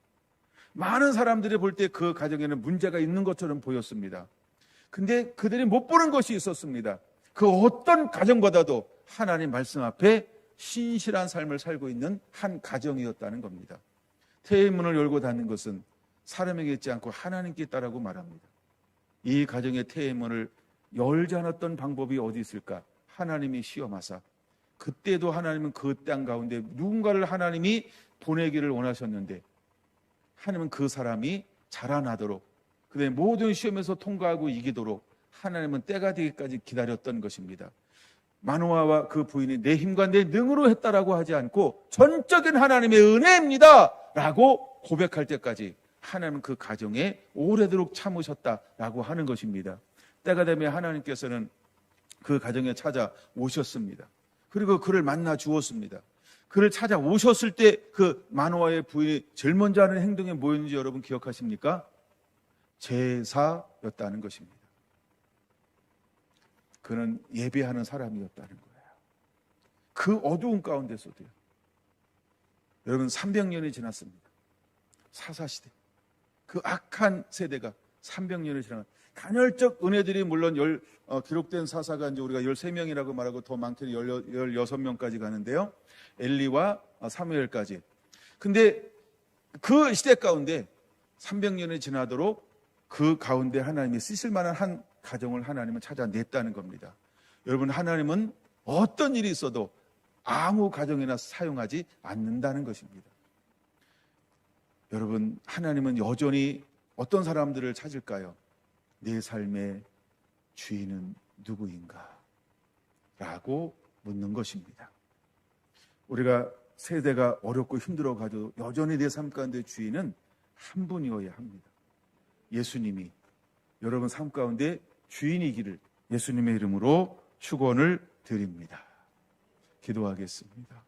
[SPEAKER 1] 많은 사람들이 볼 때 그 가정에는 문제가 있는 것처럼 보였습니다. 근데 그들이 못 보는 것이 있었습니다. 그 어떤 가정보다도 하나님 말씀 앞에 신실한 삶을 살고 있는 한 가정이었다는 겁니다. 태의 문을 열고 닫는 것은 사람에게 있지 않고 하나님께 있다라고 말합니다. 이 가정의 태의 문을 열지 않았던 방법이 어디 있을까? 하나님이 시험하사 그때도 하나님은 그 땅 가운데 누군가를 하나님이 보내기를 원하셨는데 하나님은 그 사람이 자라나도록 그다음에 모든 시험에서 통과하고 이기도록 하나님은 때가 되기까지 기다렸던 것입니다. 마노아와 그 부인이 내 힘과 내 능으로 했다라고 하지 않고 전적인 하나님의 은혜입니다 라고 고백할 때까지 하나님은 그 가정에 오래도록 참으셨다라고 하는 것입니다. 때가 되면 하나님께서는 그 가정에 찾아오셨습니다. 그리고 그를 만나 주었습니다. 그를 찾아오셨을 때 그 마노아의 부인이 제일 먼저 하는 행동이 뭐였는지 여러분 기억하십니까? 제사였다는 것입니다. 그는 예배하는 사람이었다는 거예요. 그 어두운 가운데서도요. 여러분 300년이 지났습니다. 사사시대. 그 악한 세대가 300년이 지나간 간헐적 은혜들이 물론 기록된 사사가 이제 우리가 13명이라고 말하고 더 많게는 16명까지 가는데요. 엘리와 사무엘까지. 근데 그 시대 가운데 300년이 지나도록 그 가운데 하나님이 쓰실 만한 한 가정을 하나님은 찾아냈다는 겁니다. 여러분 하나님은 어떤 일이 있어도 아무 가정이나 사용하지 않는다는 것입니다. 여러분 하나님은 여전히 어떤 사람들을 찾을까요? 내 삶의 주인은 누구인가? 라고 묻는 것입니다. 우리가 세대가 어렵고 힘들어가도 여전히 내 삶 가운데 주인은 한 분이어야 합니다. 예수님이 여러분 삶 가운데 주인이기를 예수님의 이름으로 축원을 드립니다. 기도하겠습니다.